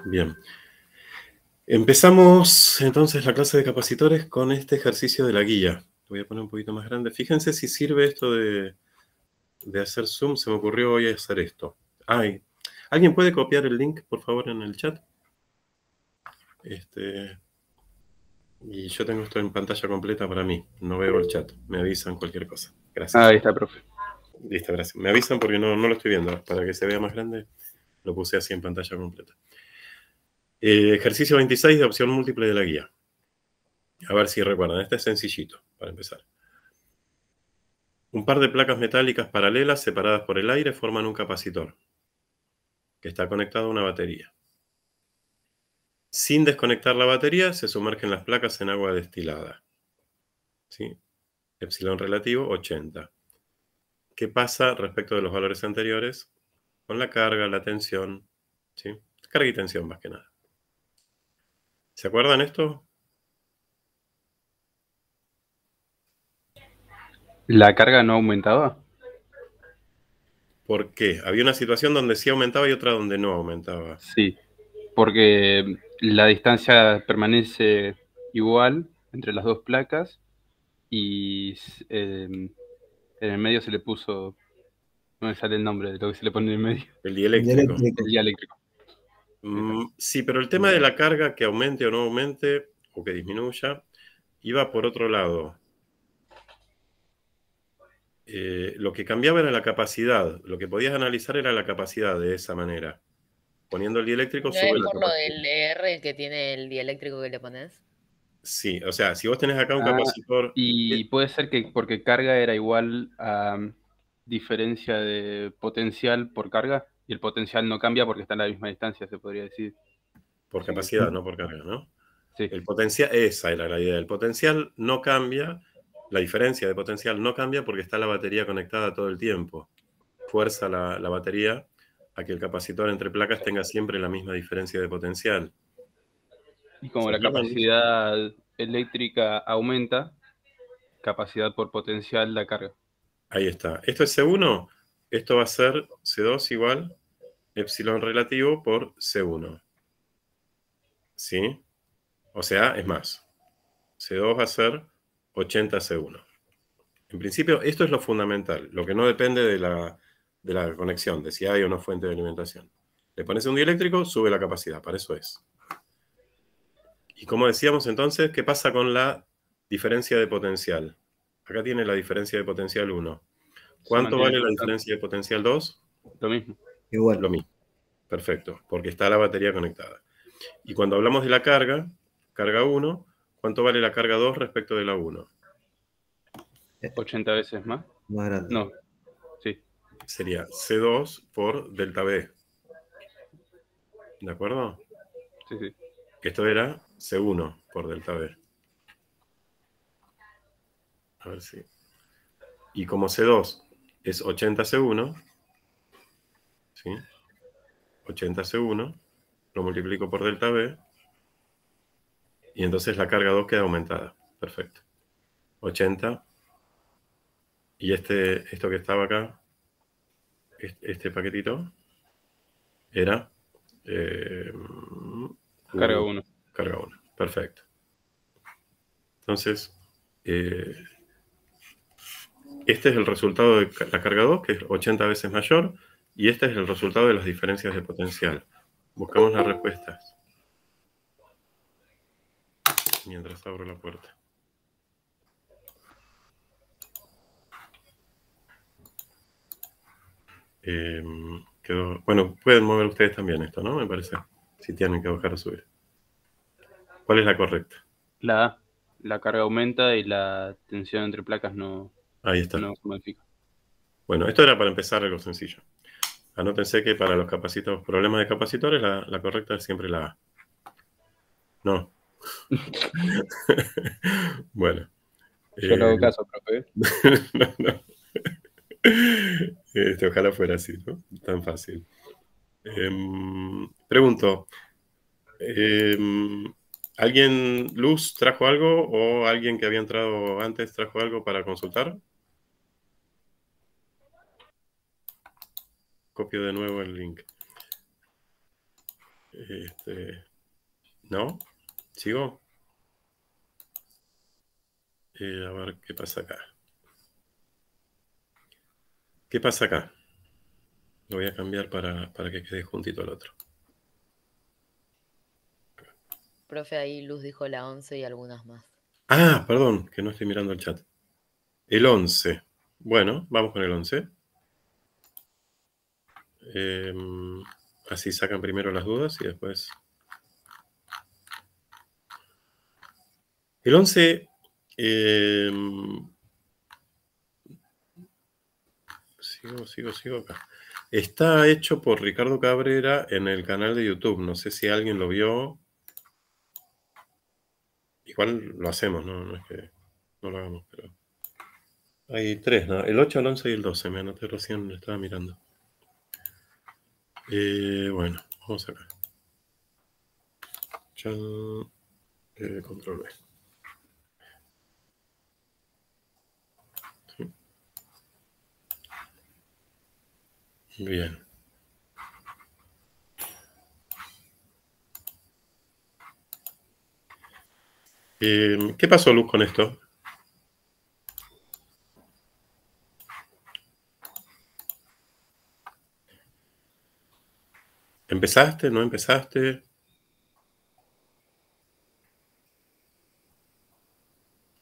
Bien. Empezamos entonces la clase de capacitores con este ejercicio de la guía. Lo voy a poner un poquito más grande. Fíjense si sirve esto de hacer zoom. Se me ocurrió hoy hacer esto. ¿Alguien puede copiar el link, por favor, en el chat? Y yo tengo esto en pantalla completa para mí. No veo el chat. Me avisan cualquier cosa. Gracias. Ahí está, profe. Listo, gracias. Me avisan porque no lo estoy viendo. Para que se vea más grande, lo puse así en pantalla completa. Ejercicio 26 de opción múltiple de la guía. A ver si recuerdan. Este es sencillito, para empezar. Un par de placas metálicas paralelas separadas por el aire forman un capacitor que está conectado a una batería. Sin desconectar la batería, se sumergen las placas en agua destilada. ¿Sí? Epsilon relativo 80. ¿Qué pasa respecto de los valores anteriores con la carga, la tensión? ¿Sí? Carga y tensión más que nada. ¿Se acuerdan esto? ¿La carga no aumentaba? ¿Por qué? Había una situación donde sí aumentaba y otra donde no aumentaba. Sí, porque la distancia permanece igual entre las dos placas y en el medio se le puso, no me sale el nombre de lo que se le pone en el medio. El dieléctrico. El dieléctrico. Sí, pero el tema de la carga, que aumente o no aumente, o que disminuya, iba por otro lado. Lo que cambiaba era la capacidad. Lo que podías analizar era la capacidad de esa manera. Poniendo el dieléctrico ¿No sube es la por lo capacidad. del R que tiene el dieléctrico que le pones? Sí, o sea, si vos tenés acá un capacitor... Y puede ser que porque carga era igual a diferencia de potencial por carga, y el potencial no cambia porque está a la misma distancia, se podría decir. Por capacidad, no por carga, ¿no? Sí. El potencial, esa era la idea. El potencial no cambia, la diferencia de potencial no cambia porque está la batería conectada todo el tiempo. Fuerza la batería a que el capacitor entre placas tenga siempre la misma diferencia de potencial. Y como ¿Se la acuerdan? capacidad eléctrica aumenta, capacidad por potencial la carga. Ahí está. Esto es C1, esto va a ser C2 igual epsilon relativo por C1. ¿Sí? O sea, es más. C2 va a ser 80 C1. En principio, esto es lo fundamental, lo que no depende de la conexión, de si hay o no fuente de alimentación. Le pones un dieléctrico, sube la capacidad, para eso es. Y como decíamos entonces, ¿qué pasa con la diferencia de potencial? Acá tiene la diferencia de potencial 1. ¿Cuánto vale la diferencia de potencial 2? Lo mismo. Igual. Lo mismo. Perfecto, porque está la batería conectada. Y cuando hablamos de la carga 1, ¿cuánto vale la carga 2 respecto de la 1? 80 veces más. Más grande. No, sí. Sería C2 por delta B. ¿De acuerdo? Sí, sí. Esto era C1 por delta B. A ver si... Y como C2 es 80 C1, ¿sí? 80 C1, lo multiplico por delta B, y entonces la carga 2 queda aumentada. Perfecto. 80. Y esto que estaba acá, este paquetito, era... Carga 1. Carga 1. Perfecto. Entonces, este es el resultado de la carga 2, que es 80 veces mayor, y este es el resultado de las diferencias de potencial. Buscamos las respuestas. Mientras abro la puerta. Bueno, pueden mover ustedes también esto, ¿no? Me parece. Si tienen que bajar o subir. ¿Cuál es la correcta? La A. La carga aumenta y la tensión entre placas no, Ahí está. no se modifica. Bueno, esto era para empezar algo sencillo. Anótense que para los problemas de capacitores, la correcta es siempre la A. No. Bueno. Yo le hago caso, profe. No. Ojalá fuera así, ¿no? Tan fácil. Pregunto, ¿alguien, Luz, trajo algo o alguien que había entrado antes trajo algo para consultar? Copio de nuevo el link. ¿No? ¿Sigo? A ver qué pasa acá. ¿Qué pasa acá? Lo voy a cambiar para que quede juntito al otro. Profe, ahí Luz dijo la 11 y algunas más. Ah, perdón, que no estoy mirando el chat. El 11. Bueno, vamos con el 11. Así sacan primero las dudas y después... El 11... sigo acá. Está hecho por Ricardo Cabrera en el canal de YouTube. No sé si alguien lo vio. Igual lo hacemos, ¿no? No es que no lo hagamos, pero... Hay tres, ¿no? El 8, el 11 y el 12. Me anoté recién, estaba mirando. Bueno, vamos acá. Control B. ¿Sí? Bien. ¿Qué pasó, Luz, con esto? ¿Empezaste? ¿No empezaste?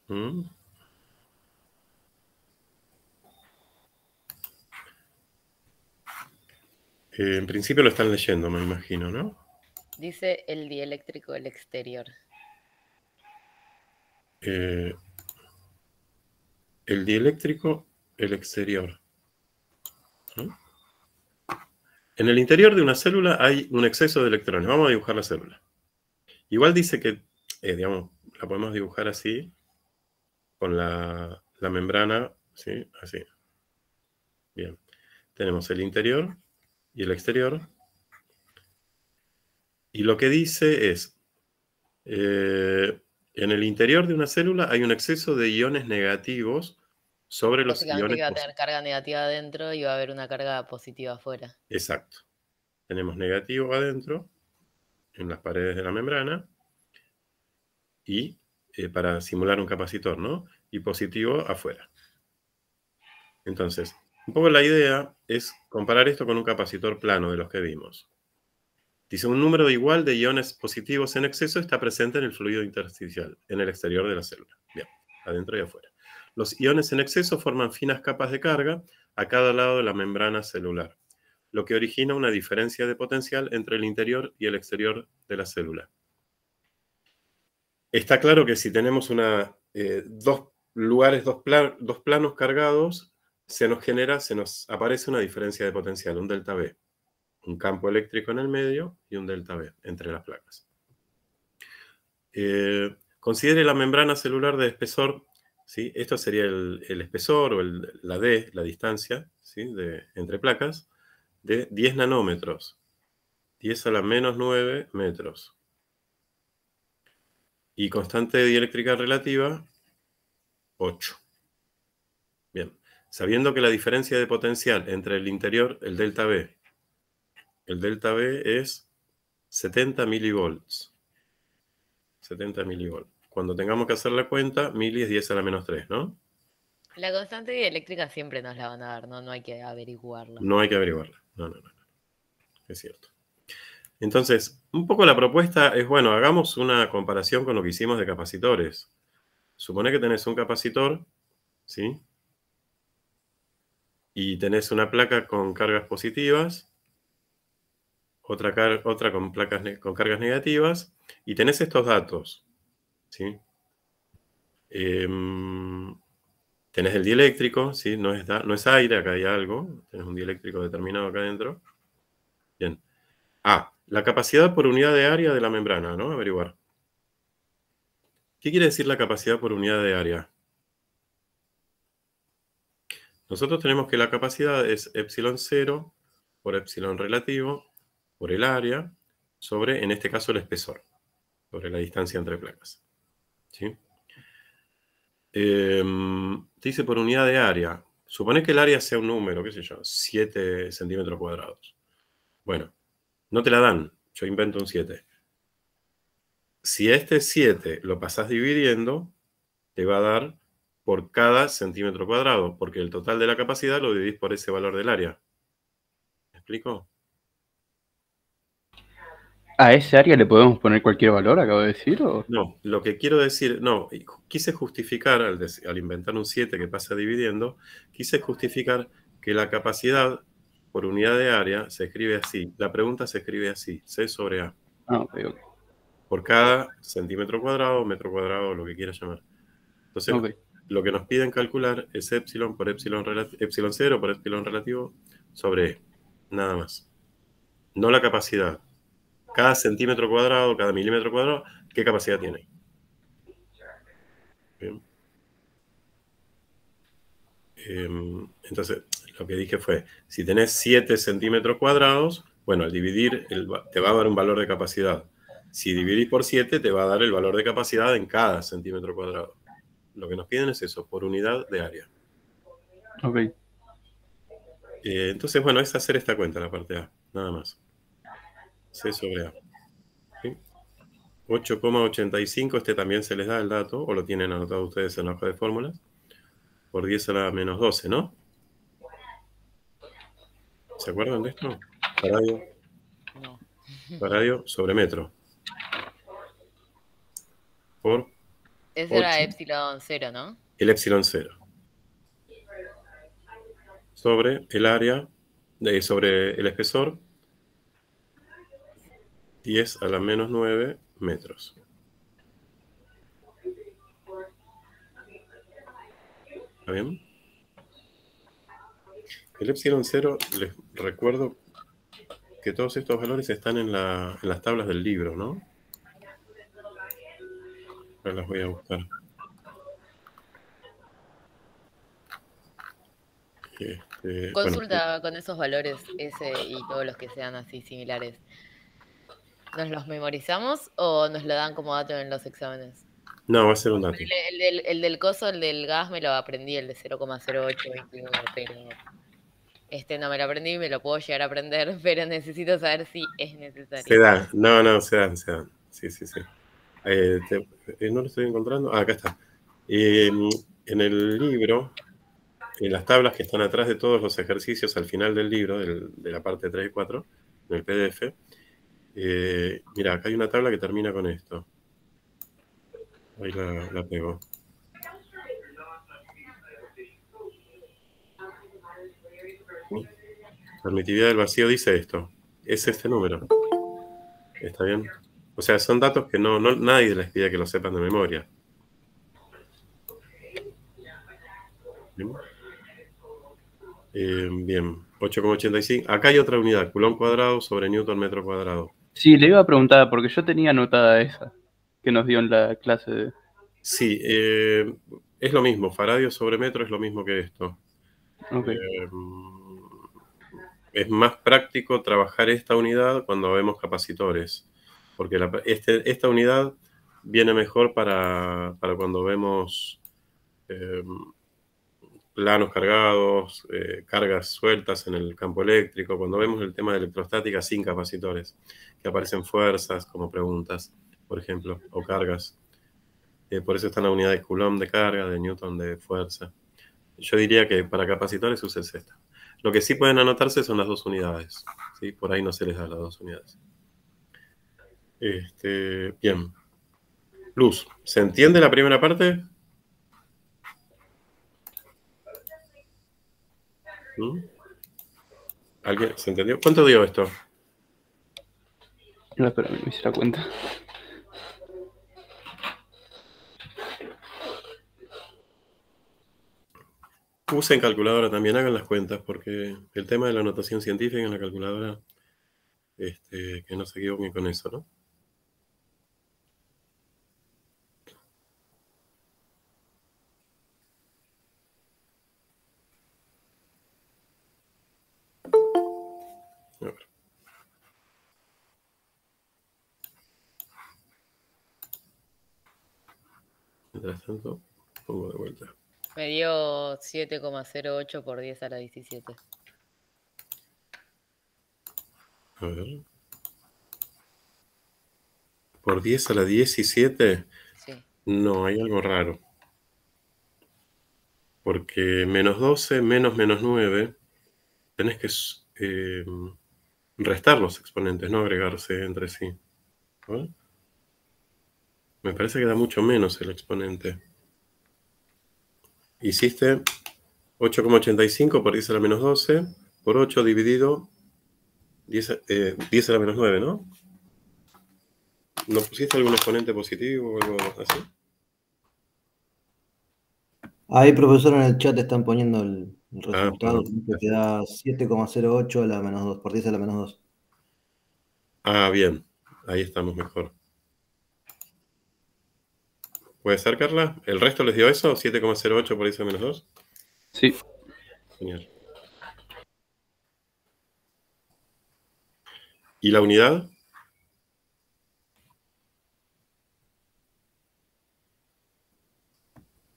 ¿Mm? En principio lo están leyendo, me imagino, ¿no? Dice el dieléctrico del exterior. El dieléctrico, el exterior. ¿No? En el interior de una célula hay un exceso de electrones. Vamos a dibujar la célula. Igual dice que, digamos, la podemos dibujar así, con la membrana, ¿sí? Así. Bien. Tenemos el interior y el exterior. Y lo que dice es, en el interior de una célula hay un exceso de iones negativos sobre los Básicamente iones que va a positivos. tener carga negativa adentro y va a haber una carga positiva afuera. Exacto. Tenemos negativo adentro, en las paredes de la membrana, y para simular un capacitor, ¿no? Y positivo afuera. Entonces, un poco la idea es comparar esto con un capacitor plano de los que vimos. Dice, un número igual de iones positivos en exceso está presente en el fluido intersticial, en el exterior de la célula. Bien, adentro y afuera. Los iones en exceso forman finas capas de carga a cada lado de la membrana celular, lo que origina una diferencia de potencial entre el interior y el exterior de la célula. Está claro que si tenemos dos lugares, dos planos cargados, se nos aparece una diferencia de potencial, un delta V. Un campo eléctrico en el medio y un delta V entre las placas. Considere la membrana celular de espesor, ¿sí? Esto sería el espesor o la D, la distancia, ¿sí? Entre placas, de 10 nanómetros, 10 a la menos 9 metros. Y constante dieléctrica relativa, 8. Bien, sabiendo que la diferencia de potencial entre el interior, el delta V es 70 milivolts. 70 milivolts. Cuando tengamos que hacer la cuenta, mili es 10 a la menos 3, ¿no? La constante dieléctrica siempre nos la van a dar, ¿no? No hay que averiguarla. No hay que averiguarla. No. Es cierto. Entonces, un poco la propuesta es, bueno, hagamos una comparación con lo que hicimos de capacitores. Supone que tenés un capacitor, ¿sí? Y tenés una placa con cargas positivas, otra con con cargas negativas, y tenés estos datos, ¿sí? Tenés el dieléctrico, ¿sí? No es aire, acá hay algo. Tenés un dieléctrico determinado acá adentro. Bien. La capacidad por unidad de área de la membrana, ¿no? Averiguar. ¿Qué quiere decir la capacidad por unidad de área? Nosotros tenemos que la capacidad es epsilon 0 por epsilon relativo por el área sobre, en este caso, el espesor, sobre la distancia entre placas. ¿Sí? Dice por unidad de área. Supone que el área sea un número, qué sé yo, 7 centímetros cuadrados. Bueno, no te la dan, Yo invento un 7. Si este 7 lo pasás dividiendo, te va a dar por cada centímetro cuadrado, porque el total de la capacidad lo dividís por ese valor del área. ¿Me explico? ¿A ese área le podemos poner cualquier valor, acabo de decir? ¿O? No, lo que quiero decir, no, quise justificar al inventar un 7 que pasa dividiendo, quise justificar que la capacidad por unidad de área se escribe así. La pregunta se escribe así, C sobre A. Ah, ok. Por cada centímetro cuadrado, metro cuadrado, lo que quieras llamar. Entonces, Ok. lo que nos piden calcular es epsilon por epsilon 0 por epsilon relativo sobre E. Nada más. No la capacidad. Cada centímetro cuadrado, cada milímetro cuadrado, ¿qué capacidad tiene? Bien. Entonces, lo que dije fue, si tenés 7 centímetros cuadrados, bueno, al dividir te va a dar un valor de capacidad. Si dividís por 7, te va a dar el valor de capacidad en cada centímetro cuadrado. Lo que nos piden es eso, por unidad de área. Ok. Entonces, bueno, es hacer esta cuenta, la parte A, nada más. C sobre A. ¿Sí? 8,85, este también se les da el dato, o lo tienen anotado ustedes en la hoja de fórmulas, por 10 a la menos 12, ¿no? ¿Se acuerdan de esto? Radio, No. radio sobre metro. Por Ese 8, era epsilon 0, ¿no? el epsilon 0. Sobre el área, sobre el espesor, 10 a la menos 9 metros. ¿Está bien? El epsilon 0, les recuerdo que todos estos valores están en las tablas del libro, ¿no? Ahora las voy a buscar. Bueno, Consulta con esos valores, ese y todos los que sean así similares. ¿Nos los memorizamos o nos lo dan como dato en los exámenes? no, va a ser un dato. El del coso, el del gas, me lo aprendí, el de 0,0821, pero este no me lo aprendí, me lo puedo llegar a aprender, pero necesito saber si es Se necesario. da, no, se dan. Sí. No lo estoy encontrando. Ah, acá está. En el libro, en las tablas que están atrás de todos los ejercicios al final del libro, de la parte 3 y 4, en el PDF, mira, acá hay una tabla que termina con esto. Ahí la pego. Permitividad del vacío dice esto. Es este número. ¿Está bien? O sea, son datos que nadie les pide que lo sepan de memoria. ¿Bien? Bien, 8,85. Acá hay otra unidad, Coulomb cuadrado sobre Newton metro cuadrado. Sí, le iba a preguntar, porque yo tenía anotada esa que nos dio en la clase de... Sí, es lo mismo, Faradio sobre metro es lo mismo que esto. Ok. Es más práctico trabajar esta unidad cuando vemos capacitores, porque esta unidad viene mejor para cuando vemos planos cargados, cargas sueltas en el campo eléctrico, cuando vemos el tema de electrostática sin capacitores, que aparecen fuerzas como preguntas, por ejemplo, o cargas. Por eso está la unidad de Coulomb de carga, de Newton de fuerza. Yo diría que para capacitores uses esta. Lo que sí pueden anotarse son las dos unidades. ¿Sí? Por ahí no se les da las dos unidades. Bien. Luz, ¿se entiende la primera parte? ¿Mm? ¿Alguien se entendió? ¿Cuánto dio esto? No, espera, me hice la cuenta. Usen calculadora también, hagan las cuentas, porque el tema de la notación científica en la calculadora, que no se equivoquen con eso, ¿no? A ver. Mientras tanto, pongo de vuelta. Me dio 7,08 por 10 a la 17. A ver. por 10 a la 17, Sí. no, hay algo raro. Porque menos 12 menos menos 9, tenés que restar los exponentes, no agregarse entre sí. ¿No? Me parece que da mucho menos el exponente. Hiciste 8,85 por 10 a la menos 12 por 8 dividido 10 a la menos 9, ¿no? ¿No pusiste algún exponente positivo o algo así? Ahí, profesor, en el chat están poniendo el Ah, resultado, perdón. que da 7,08 a la menos 2, por 10 a la menos 2. Ah, bien. Ahí estamos mejor. ¿Puede ser, Carla? ¿El resto les dio eso? ¿7,08 por 10 a la menos 2? Sí. Genial. ¿Y la unidad?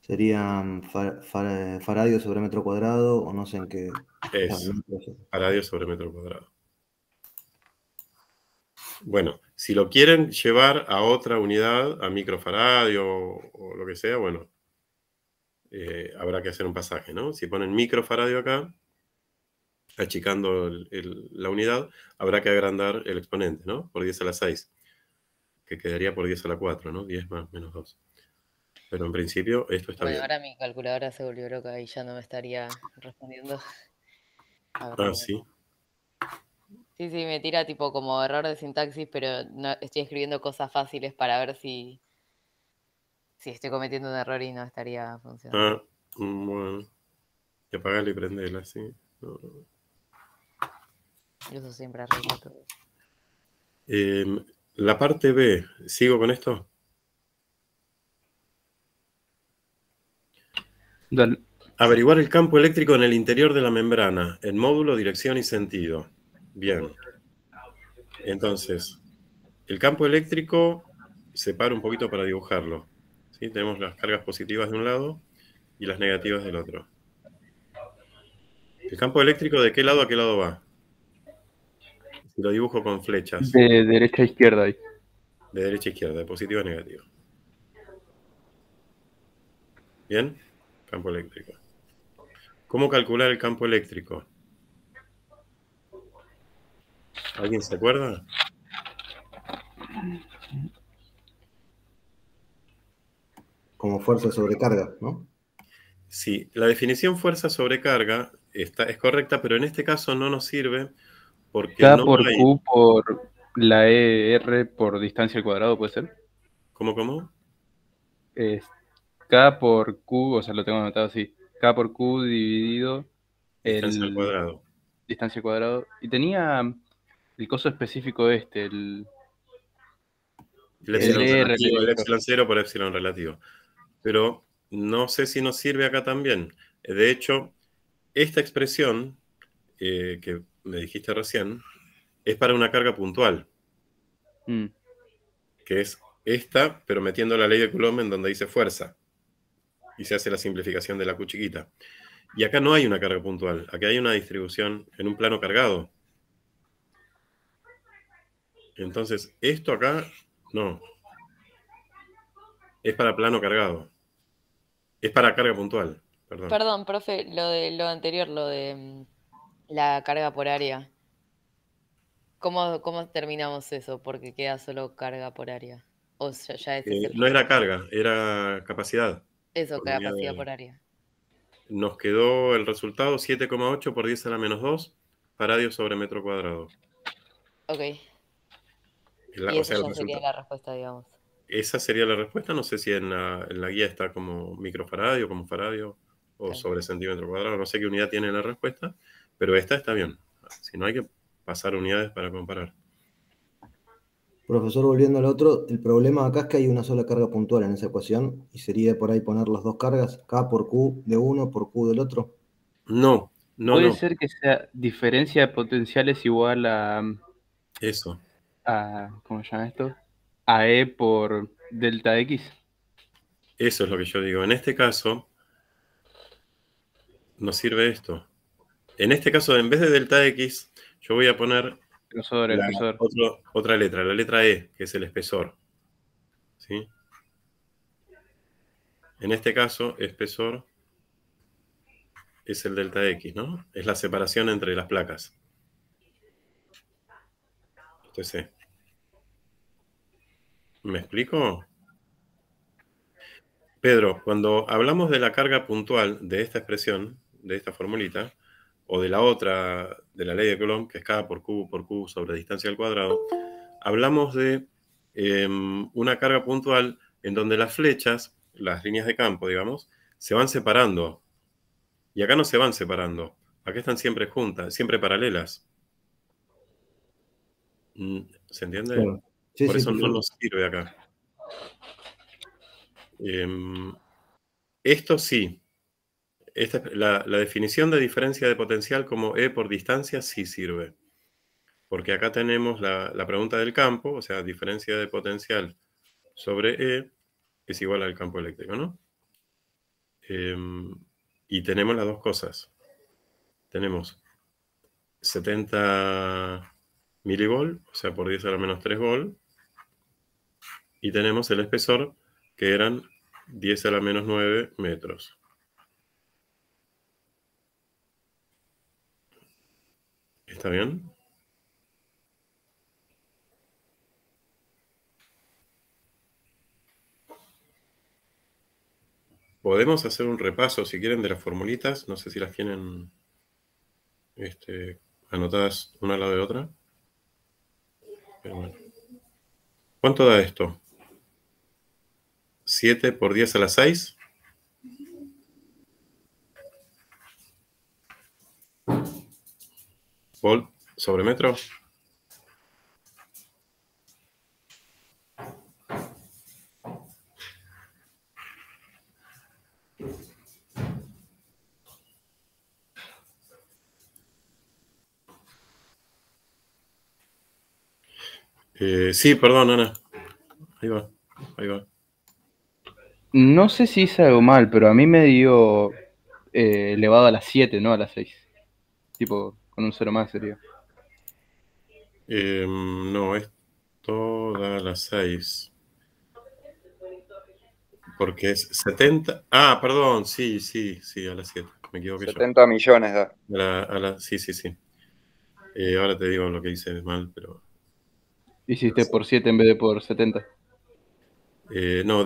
Serían faradios sobre metro cuadrado, o no sé en qué. Es faradio sobre metro cuadrado. Bueno, si lo quieren llevar a otra unidad, a microfaradio o lo que sea, bueno, habrá que hacer un pasaje, ¿no? Si ponen microfaradio acá, achicando la unidad, habrá que agrandar el exponente, ¿no? Por 10 a la 6, que quedaría por 10 a la 4, ¿no? 10 más menos 2. Pero en principio esto está Bueno, bien. ahora mi calculadora se volvió loca y ya no me estaría respondiendo. A ver, Ah, sí. Sí, me tira tipo como error de sintaxis, pero no, estoy escribiendo cosas fáciles para ver si estoy cometiendo un error y no estaría funcionando. Ah, bueno. Y apagala y prendela, sí. No. Eso siempre arregla todo. La parte B, ¿sigo con esto? Dale. Averiguar el campo eléctrico en el interior de la membrana, en módulo, dirección y sentido. Bien. Entonces, el campo eléctrico, separo un poquito para dibujarlo. ¿Sí? Tenemos las cargas positivas de un lado y las negativas del otro. ¿El campo eléctrico de qué lado a qué lado va? Si lo dibujo con flechas. De derecha a izquierda ahí. De derecha a izquierda, de positivo a negativo. ¿Bien? Campo eléctrico. ¿Cómo calcular el campo eléctrico? ¿Alguien se acuerda? Como fuerza sobre carga, ¿no? Sí, la definición fuerza sobre carga es correcta, pero en este caso no nos sirve porque K no por hay... Q por la ER por distancia al cuadrado, ¿puede ser? ¿Cómo? Es K por Q, o sea, lo tengo anotado así. K por Q dividido Distancia al el cuadrado. distancia al cuadrado. Y tenía el coso específico El el epsilon ER le relativo, el dijo. epsilon cero por epsilon relativo. Pero no sé si nos sirve acá también. De hecho, esta expresión que me dijiste recién es para una carga puntual, Mm. que es esta, pero metiendo la ley de Coulomb en donde dice fuerza. Y se hace la simplificación de la Q chiquita. Y acá no hay una carga puntual, acá hay una distribución en un plano cargado. Entonces, esto acá, no. Es para plano cargado. Es para carga puntual, perdón. Perdón, profe, lo de lo anterior, lo de la carga por área. ¿Cómo terminamos eso? Porque queda solo carga por área. O sea, ya ese es el No era resultado. carga, era capacidad. Eso, Por unidad capacidad por área. Nos quedó el resultado 7,8 por 10 a la menos 2 faradios sobre metro cuadrado. Ok. Y O eso sea, el ya sería resultado. la respuesta, digamos. Esa sería la respuesta. No sé si en la guía está como microfaradio, como faradio o Claro. sobre centímetro cuadrado. No sé qué unidad tiene la respuesta, pero esta está bien. Si no, hay que pasar unidades para comparar. Profesor, volviendo al otro, el problema acá es que hay una sola carga puntual en esa ecuación, y sería por ahí poner las dos cargas, K por Q de uno por Q del otro. No. Puede ser que sea diferencia de potenciales igual Eso. ¿cómo se llama esto? A E por delta X. Eso es lo que yo digo. En este caso, nos sirve esto. En este caso, en vez de delta X, yo voy a poner Espesor. otra letra, la letra E, que es el espesor. ¿sí? En este caso, espesor es el delta X, ¿no? Es la separación entre las placas. Esto es E. ¿Me explico? Pedro, cuando hablamos de la carga puntual de esta expresión, de esta formulita, o de la otra, de la ley de Coulomb, que es K por Q sobre distancia al cuadrado, hablamos de una carga puntual en donde las flechas, las líneas de campo, digamos, se van separando. Y acá no se van separando. Acá están siempre juntas, siempre paralelas. ¿Se entiende? Claro. Sí, Por sí, eso no perfecto. nos sirve acá. Esto sí. La definición de diferencia de potencial como E por distancia sí sirve. Porque acá tenemos la pregunta del campo, o sea, diferencia de potencial sobre E es igual al campo eléctrico, ¿no? Y tenemos las dos cosas. Tenemos 70 milivolt, o sea, por 10 a la menos 3 volt, y tenemos el espesor, que eran 10 a la menos 9 metros. ¿Está bien? Podemos hacer un repaso, si quieren, de las formulitas. No sé si las tienen anotadas una al lado de otra. Pero bueno. ¿Cuánto da esto? 7 por 10 a la 6. Volt sobre metro. Sí, perdón, Ana. Ahí va, ahí va. No sé si hice algo mal, pero a mí me dio elevado a las 7, no a las 6. Tipo, con un 0 más sería. No, esto da a las 6. Porque es 70. Ah, perdón, sí, a las 7. Me equivoqué yo. 70 millones da. Sí. Ahora te digo lo que hice mal, pero... Hiciste por 7 en vez de por 70. No,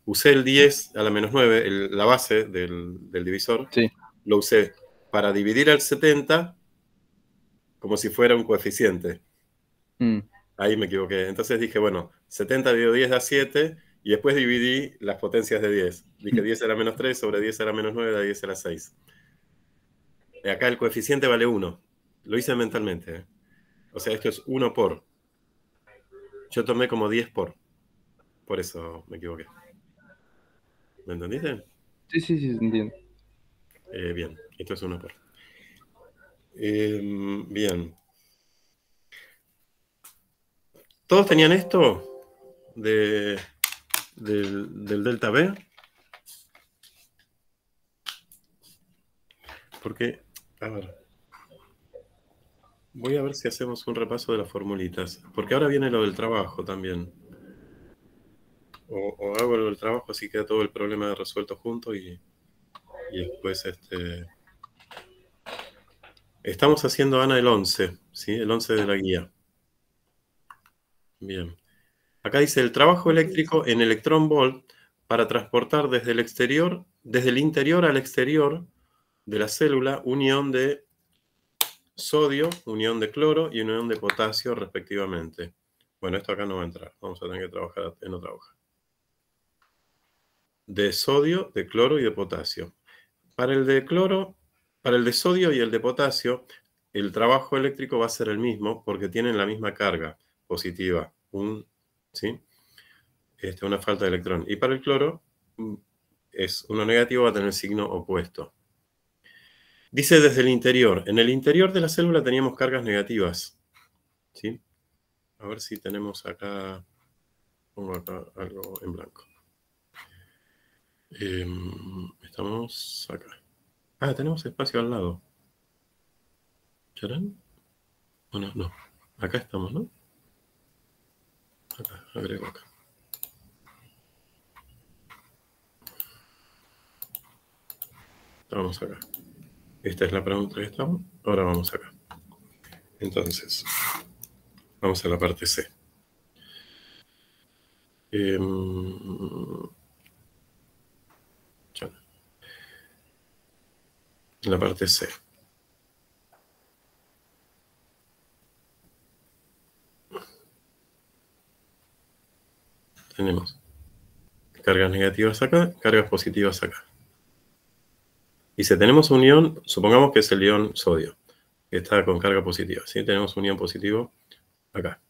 usé el 10 a la menos 9, la base del divisor. Sí. Lo usé para dividir al 70 como si fuera un coeficiente. Ahí me equivoqué. Entonces dije, bueno, 70 dividido 10 da 7, y después dividí las potencias de 10. Dije 10 a la menos 3 sobre 10 a la menos 9 da 10 a la 6. Acá el coeficiente vale 1. Lo hice mentalmente. O sea, esto es 1 por. Yo tomé como 10 por. Por eso me equivoqué. ¿Me entendiste? Sí, entiendo. Bien, esto es 1 por. Bien. ¿Todos tenían esto del delta B? Porque, a ver, voy a ver si hacemos un repaso de las formulitas. Porque ahora viene lo del trabajo también. O hago lo del trabajo, así queda todo el problema resuelto junto y después Estamos haciendo, Ana, el 11, ¿sí? El 11 de la guía. Bien. Acá dice el trabajo eléctrico en electrón volt para transportar desde el interior al exterior de la célula un ion de sodio, un ion de cloro y un ion de potasio respectivamente. Bueno, esto acá no va a entrar. Vamos a tener que trabajar en otra hoja. De sodio, de cloro y de potasio. Para el de sodio y el de potasio, el trabajo eléctrico va a ser el mismo porque tienen la misma carga positiva, ¿sí? Una falta de electrón. Y para el cloro, es uno negativo, va a tener signo opuesto. Dice desde el interior. En el interior de la célula teníamos cargas negativas, ¿sí? A ver si tenemos acá, pongo acá algo en blanco. Estamos acá. Ah, tenemos espacio al lado. ¿Charán? Bueno, no. Acá estamos, ¿no? Acá, agrego acá. Vamos acá. Esta es la pregunta que estamos. Ahora vamos acá. Entonces, vamos a la parte C. La parte C. Tenemos cargas negativas acá, cargas positivas acá. Y si tenemos un ion, supongamos que es el ion sodio, que está con carga positiva. ¿Sí? Tenemos un ion positivo acá.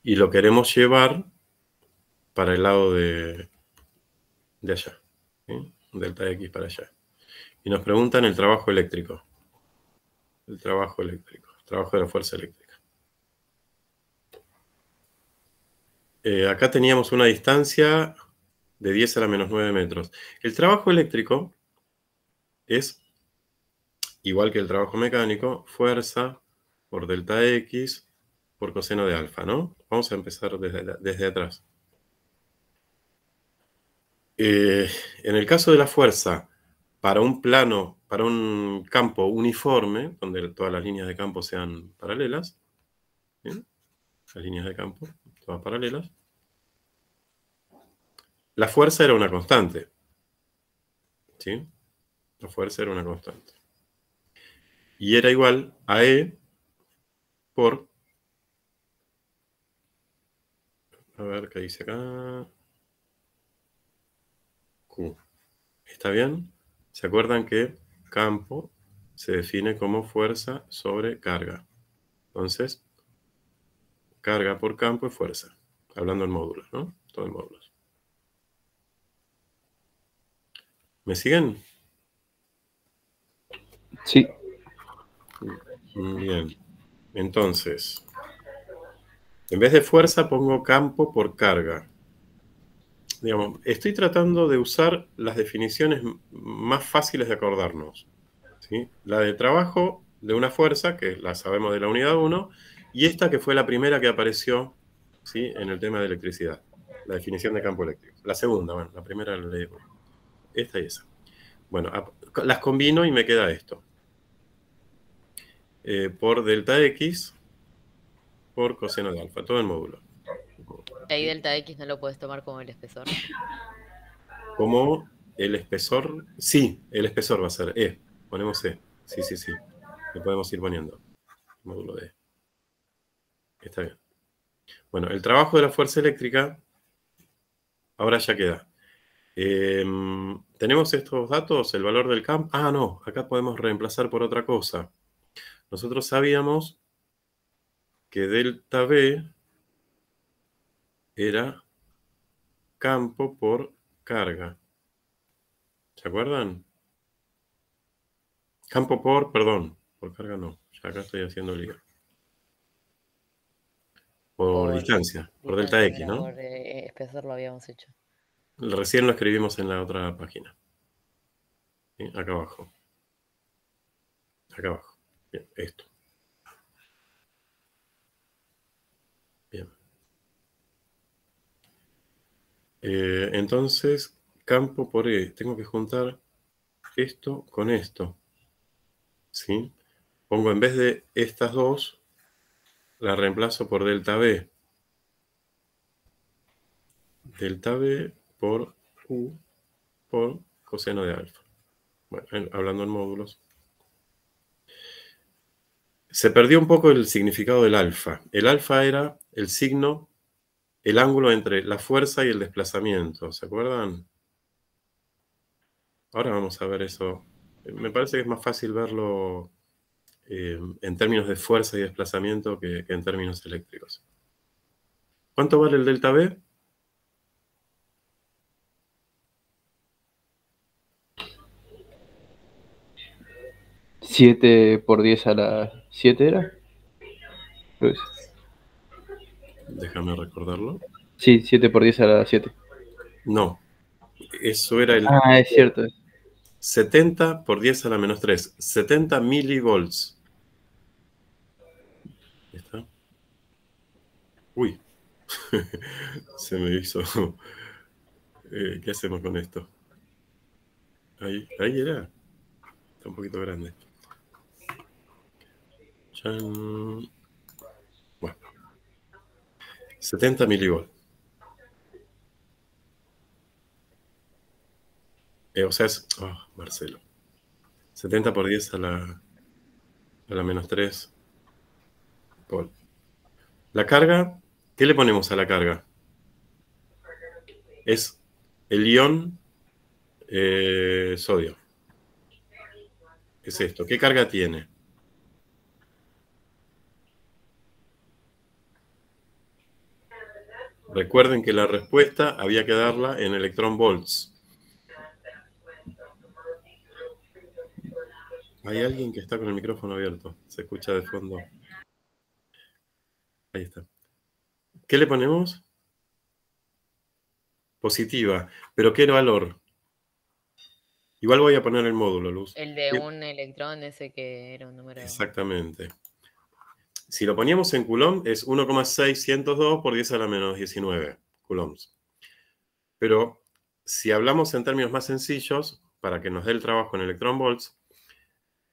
Y lo queremos llevar para el lado de allá. ¿Sí? Delta X para allá. Y nos preguntan el trabajo eléctrico. El trabajo eléctrico. El trabajo de la fuerza eléctrica. Acá teníamos una distancia de 10 a la menos 9 metros. El trabajo eléctrico es, igual que el trabajo mecánico, fuerza por delta X por coseno de alfa, ¿no? Vamos a empezar desde atrás. En el caso de la fuerza, para un plano, para un campo uniforme, donde todas las líneas de campo sean paralelas, ¿sí? Las líneas de campo, todas paralelas, la fuerza era una constante. ¿Sí? La fuerza era una constante. Y era igual a E por... A ver, ¿qué dice acá? Q. ¿Está bien? ¿Se acuerdan que campo se define como fuerza sobre carga? Entonces, carga por campo es fuerza. Hablando en módulos, ¿no? Todo en módulos. ¿Me siguen? Sí. Bien. Entonces, en vez de fuerza pongo campo por carga. Digamos, estoy tratando de usar las definiciones más fáciles de acordarnos. ¿Sí? La de trabajo de una fuerza, que la sabemos de la unidad 1, y esta que fue la primera que apareció, ¿sí? En el tema de electricidad. La definición de campo eléctrico. La segunda, bueno, la primera la leí. Esta y esa. Bueno, las combino y me queda esto. Por delta X por coseno de alfa, todo el módulo. Ahí delta X no lo puedes tomar como el espesor. Como el espesor, sí, el espesor va a ser E. Ponemos E. Sí, sí, sí. Le podemos ir poniendo. Módulo de E. Está bien. Bueno, el trabajo de la fuerza eléctrica, ahora ya queda. ¿Tenemos estos datos? El valor del campo. Ah, no, acá podemos reemplazar por otra cosa. Nosotros sabíamos que delta B era campo por carga. ¿Se acuerdan? Campo por, perdón, por carga no. Ya acá estoy haciendo lío. Por distancia, por delta X, ¿no? Por espesor lo habíamos hecho. Recién lo escribimos en la otra página. ¿Sí? Acá abajo. Acá abajo. Bien, esto. Bien. Entonces, campo por E. Tengo que juntar esto con esto. ¿Sí? Pongo en vez de estas dos, la reemplazo por delta B. Delta B por Q por coseno de alfa. Bueno, hablando en módulos. Se perdió un poco el significado del alfa. El alfa era el signo, el ángulo entre la fuerza y el desplazamiento. ¿Se acuerdan? Ahora vamos a ver eso. Me parece que es más fácil verlo en términos de fuerza y desplazamiento que en términos eléctricos. ¿Cuánto vale el delta B? ¿7 por 10 a la 7 era? Pues, Déjame recordarlo. sí, 7 por 10 a la 7. No, eso era el... Ah, es cierto. 70 por 10 a la menos 3. 70 milivolts. ¿Está? Uy, se me hizo. ¿Qué hacemos con esto? Ahí era. Está un poquito grande. Chan. Bueno, 70 milivolts. O sea, es. Oh, Marcelo. 70 por 10 a la menos 3 volt. La carga, ¿qué le ponemos a la carga? Es el ion sodio. Es esto. ¿Qué carga tiene? Recuerden que la respuesta había que darla en electron volts. Hay alguien que está con el micrófono abierto. Se escucha de fondo. Ahí está. ¿Qué le ponemos? Positiva. ¿Pero qué valor? Igual voy a poner el módulo, Luz. El de un electrón, ese que era un número... Exactamente. Si lo poníamos en Coulomb, es 1,602 por 10 a la menos 19 coulombs. Pero si hablamos en términos más sencillos, para que nos dé el trabajo en electron volts,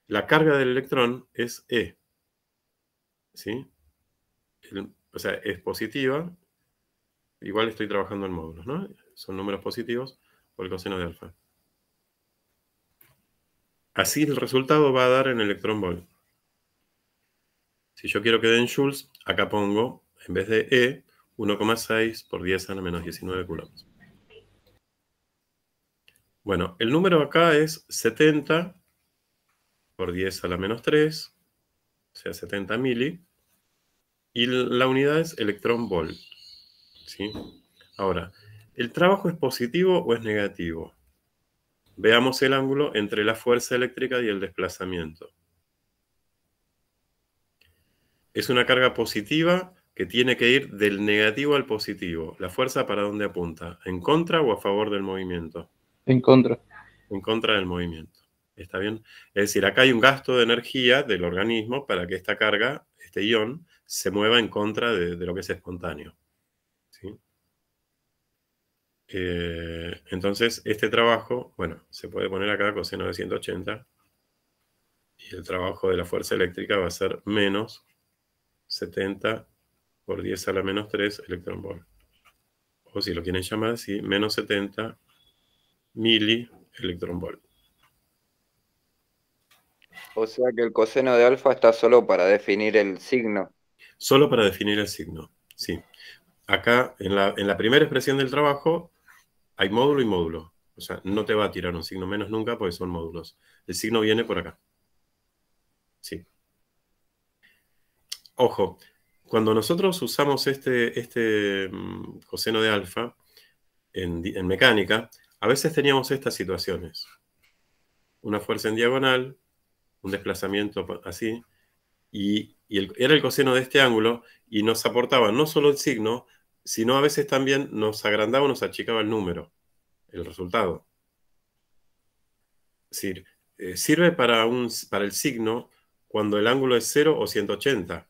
la carga del electrón es E. ¿Sí? O sea, es positiva. Igual estoy trabajando en módulos, ¿no? Son números positivos por el coseno de alfa. Así el resultado va a dar en electron volt. Si yo quiero que dé en joules, acá pongo, en vez de E, 1,6 por 10 a la menos 19 coulombs. Bueno, el número acá es 70 por 10 a la menos 3, o sea, 70 mili, y la unidad es electron volt. ¿Sí? Ahora, ¿el trabajo es positivo o es negativo? Veamos el ángulo entre la fuerza eléctrica y el desplazamiento. Es una carga positiva que tiene que ir del negativo al positivo. ¿La fuerza para dónde apunta? ¿En contra o a favor del movimiento? En contra. En contra del movimiento. ¿Está bien? Es decir, acá hay un gasto de energía del organismo para que esta carga, este ion, se mueva en contra de lo que es espontáneo. ¿Sí? Entonces, este trabajo, bueno, se puede poner acá coseno de 180 y el trabajo de la fuerza eléctrica va a ser menos 70 por 10 a la menos 3 electron volt. O si lo quieren llamar así, menos 70 mili electron volt. O sea que el coseno de alfa está solo para definir el signo. Solo para definir el signo, sí. Acá, en la primera expresión del trabajo, hay módulo y módulo. O sea, no te va a tirar un signo menos nunca porque son módulos. El signo viene por acá. Sí. Ojo, cuando nosotros usamos este coseno de alfa en mecánica, a veces teníamos estas situaciones. Una fuerza en diagonal, un desplazamiento así, y era el coseno de este ángulo, y nos aportaba no solo el signo, sino a veces también nos agrandaba o nos achicaba el número, el resultado. Es decir, sirve para el signo cuando el ángulo es 0 o 180.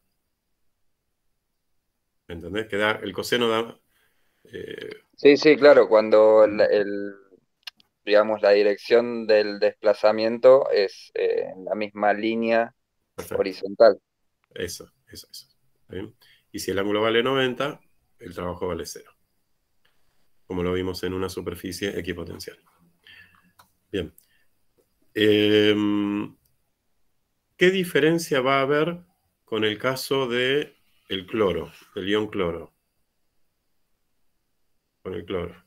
¿Entendés? Que el coseno da... Sí, claro, cuando digamos, la dirección del desplazamiento es en la misma línea perfecto. horizontal. Eso. ¿Está bien? Y si el ángulo vale 90, el trabajo vale 0. Como lo vimos en una superficie equipotencial. Bien. ¿Qué diferencia va a haber con el caso del cloro, del ion cloro? Con el cloro.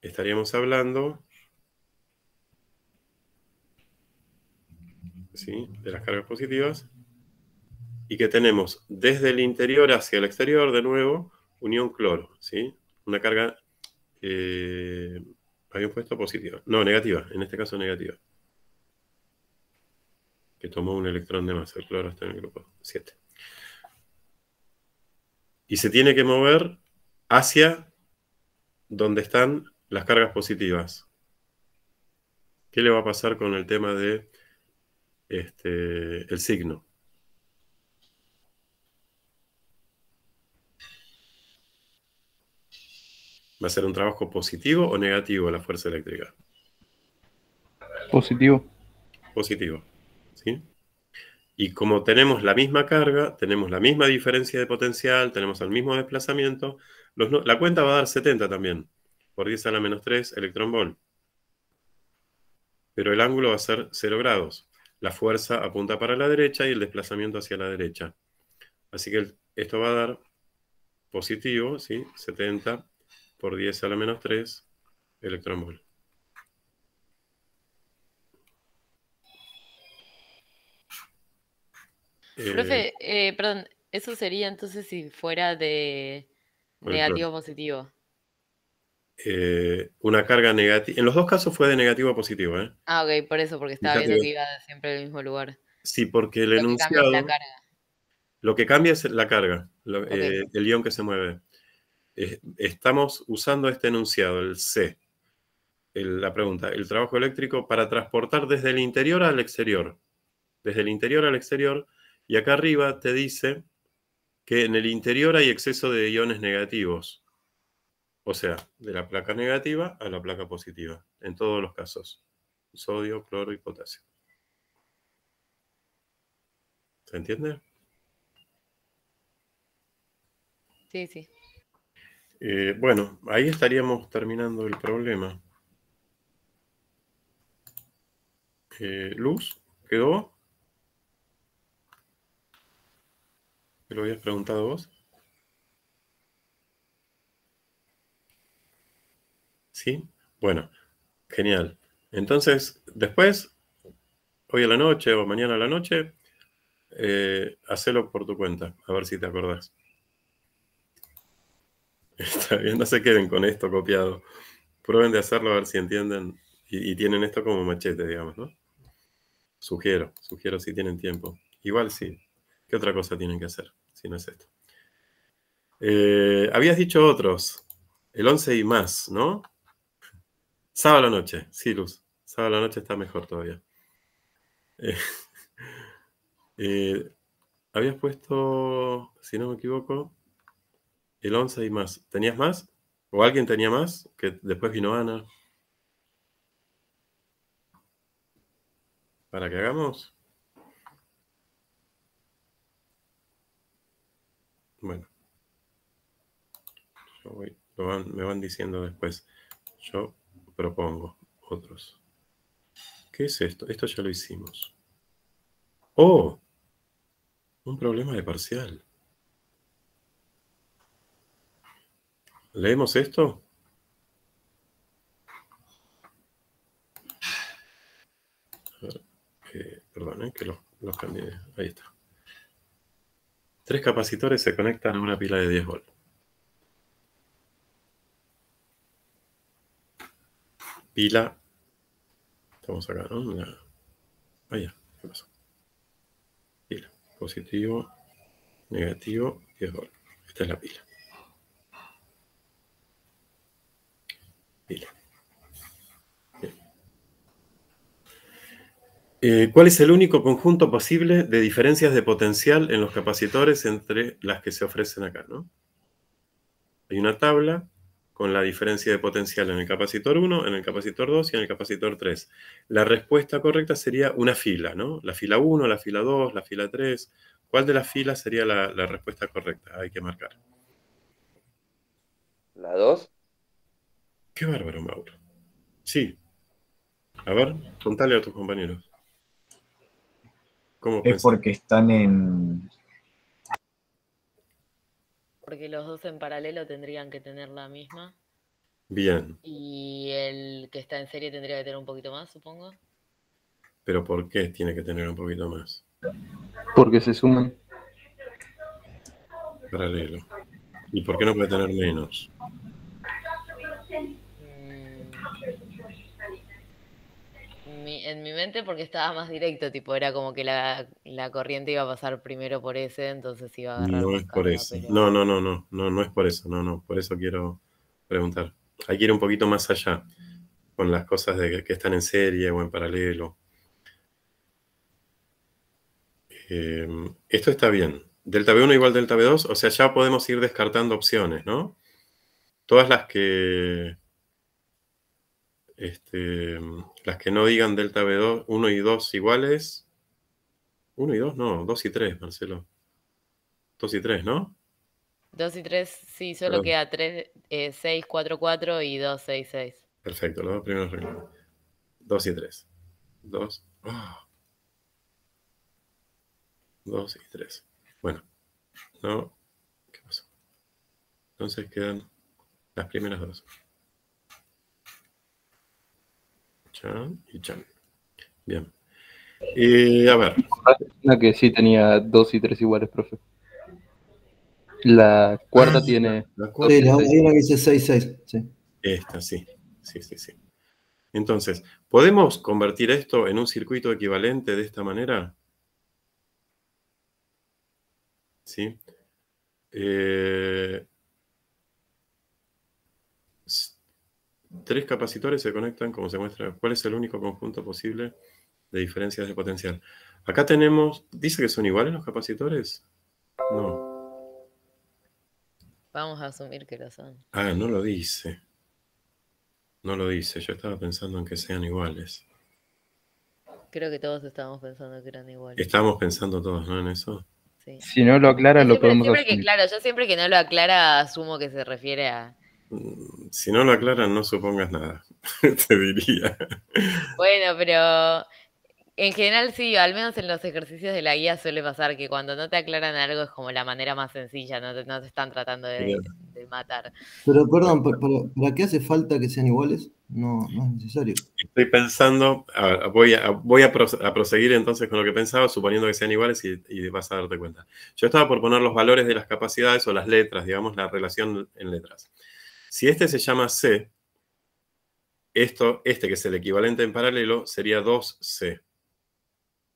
Estaríamos hablando, ¿sí?, de las cargas positivas, y que tenemos desde el interior hacia el exterior, de nuevo, unión cloro, ¿sí? Una carga, habíamos puesto positiva. No, negativa, en este caso negativa. Que tomó un electrón de más, el cloro está en el grupo 7. Y se tiene que mover hacia donde están las cargas positivas. ¿Qué le va a pasar con el tema de el signo? ¿Va a ser un trabajo positivo o negativo la fuerza eléctrica? Positivo. Positivo, ¿sí? Y como tenemos la misma carga, tenemos la misma diferencia de potencial, tenemos el mismo desplazamiento, la cuenta va a dar 70 también, por 10 a la menos 3 electronvolt. Pero el ángulo va a ser 0 grados. La fuerza apunta para la derecha y el desplazamiento hacia la derecha. Así que esto va a dar positivo, ¿sí? 70 por 10 a la menos 3 electronvolt. Profe, perdón, eso sería entonces si fuera de Con el negativo a positivo. una carga negativa. En los dos casos fue de negativo a positivo, ¿eh? Ah, ok, por eso, porque estaba Fíjate viendo que- que iba siempre al mismo lugar. Sí, porque el Lo que cambia es la enunciado, carga. lo que cambia es la carga, Ok. el ion que se mueve. Estamos usando este enunciado, el C. La pregunta, el trabajo eléctrico para transportar desde el interior al exterior. Desde el interior al exterior, y acá arriba te dice que en el interior hay exceso de iones negativos. O sea, de la placa negativa a la placa positiva, en todos los casos. Sodio, cloro y potasio. ¿Se entiende? Sí, sí. Bueno, ahí estaríamos terminando el problema. Luz, ¿quedó? ¿Te lo habías preguntado vos? ¿Sí? Bueno, genial. Entonces, después, hoy a la noche o mañana a la noche, hacelo por tu cuenta, a ver si te acordás. Está bien, no se queden con esto copiado. Prueben de hacerlo a ver si entienden y tienen esto como machete, digamos, ¿no? Sugiero si tienen tiempo. Igual sí. ¿Qué otra cosa tienen que hacer si no es esto? Habías dicho otros. El 11 y más, ¿no? Sábado a la noche. Sí, Luz. Sábado a la noche está mejor todavía. Eh, habías puesto, si no me equivoco, el 11 y más. ¿Tenías más? ¿O alguien tenía más? Que después vino Ana. ¿Para que hagamos? Bueno. Me van diciendo después. Yo propongo otros. ¿Qué es esto? Esto ya lo hicimos. ¡Oh! Un problema de parcial. ¿Leemos esto? A ver, perdón, que los cambié. Ahí está. 3 capacitores se conectan a una pila de 10 volts. Pila. Estamos acá, ¿no? Vaya, ¿qué pasó? Pila. Positivo, negativo, 10 volts. Esta es la pila. Pila. ¿Cuál es el único conjunto posible de diferencias de potencial en los capacitores entre las que se ofrecen acá, ¿no? Hay una tabla con la diferencia de potencial en el capacitor 1, en el capacitor 2 y en el capacitor 3. La respuesta correcta sería una fila, ¿no? La fila 1, la fila 2, la fila 3. ¿Cuál de las filas sería la respuesta correcta? Hay que marcar. ¿La 2? Qué bárbaro, Mauro. Sí. A ver, contale a tus compañeros. ¿Cómo Es pensás? porque están en... Porque los dos en paralelo tendrían que tener la misma. Bien. Y el que está en serie tendría que tener un poquito más, supongo. ¿Pero por qué tiene que tener un poquito más? Porque se suman. Paralelo. ¿Y por qué no puede tener menos? En mi mente porque estaba más directo, tipo, era como que la corriente iba a pasar primero por ese, entonces iba a agarrar No más es por carga, eso. pero... No es por eso. No. Por eso quiero preguntar. Hay que ir un poquito más allá con las cosas de que están en serie o en paralelo. Esto está bien. Delta V1 igual delta V2, o sea, ya podemos ir descartando opciones, ¿no? todas las que no digan delta B2, 1 y 2 iguales. 1 y 2, no, 2 y 3, Marcelo. 2 y 3, ¿no? 2 y 3, sí, solo Perdón. queda 3, 6, 4, 4 y 2, 6, 6. Perfecto, los dos primeros renglones. 2 y 3. 2. 2 y 3. Bueno, no. ¿Qué pasó? Entonces quedan las primeras dos. Chan y chan. Bien. Y a ver. Una que sí tenía 2 y 3 iguales, profe. La cuarta tiene... La Sí, cuarta, hay una que dice 6, 6. Sí. esta, sí. Sí. Entonces, ¿podemos convertir esto en un circuito equivalente de esta manera? ¿Sí? Tres capacitores se conectan como se muestra. ¿Cuál es el único conjunto posible de diferencias de potencial? Acá tenemos... ¿Dice que son iguales los capacitores? No. Vamos a asumir que lo son. Ah, no lo dice. No lo dice. Yo estaba pensando en que sean iguales. Creo que todos estábamos pensando que eran iguales. Estamos pensando todos, ¿no? En eso. Sí. Si no lo aclara, Yo lo podemos siempre que, asumir. claro, yo siempre que no lo aclara asumo que se refiere a... Si no lo aclaran, no supongas nada. Te diría. Bueno, pero en general sí, al menos en los ejercicios de la guía suele pasar que cuando no te aclaran algo es como la manera más sencilla, no te están tratando de matar. Pero perdón, ¿para qué hace falta que sean iguales? No, no es necesario. Estoy pensando, voy a proseguir entonces con lo que pensaba, suponiendo que sean iguales y vas a darte cuenta. Yo estaba por poner los valores de las capacidades o las letras, digamos, la relación en letras. Si este se llama C, este que es el equivalente en paralelo, sería 2C.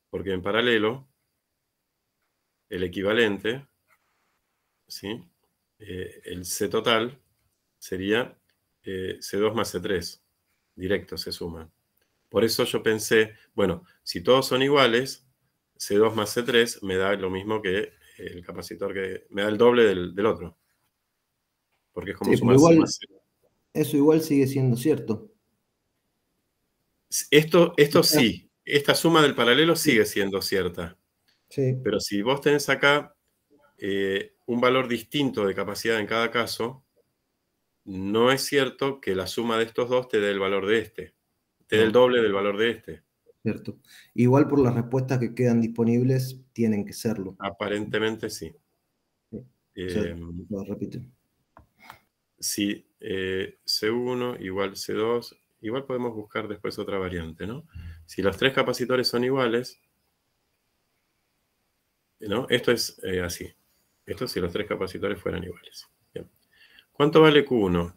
Porque en paralelo, el equivalente, ¿sí? El C total sería C2 más C3. Directo se suman. Por eso yo pensé, bueno, si todos son iguales, C2 más C3 me da lo mismo que el capacitor que me da el doble del otro. Porque es como Sí, pero sumar C igual, más C. eso igual sigue siendo cierto. Esto sí, esta suma del paralelo sigue siendo cierta. Sí, Pero si vos tenés acá un valor distinto de capacidad en cada caso, no es cierto que la suma de estos dos te dé el valor de este. Te dé el no, doble del valor de este. cierto. Igual por las respuestas que quedan disponibles, tienen que serlo. Aparentemente sí. Sí. O sea, lo repito. Si C1 igual C2, igual podemos buscar después otra variante, ¿no? Si los tres capacitores son iguales, ¿no? Esto es así. Esto si los tres capacitores fueran iguales. Bien. ¿Cuánto vale Q1?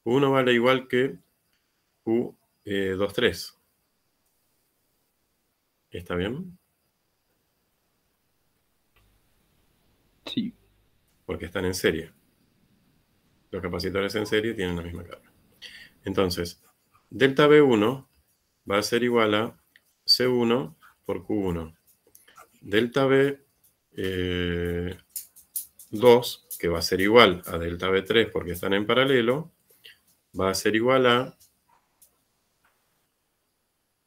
Q1 vale igual que Q23. ¿Está bien? Sí. Porque están en serie. Los capacitores en serie tienen la misma carga. Entonces, delta B1 va a ser igual a C1 por Q1. Delta B2, que va a ser igual a delta B3 porque están en paralelo, va a ser igual a...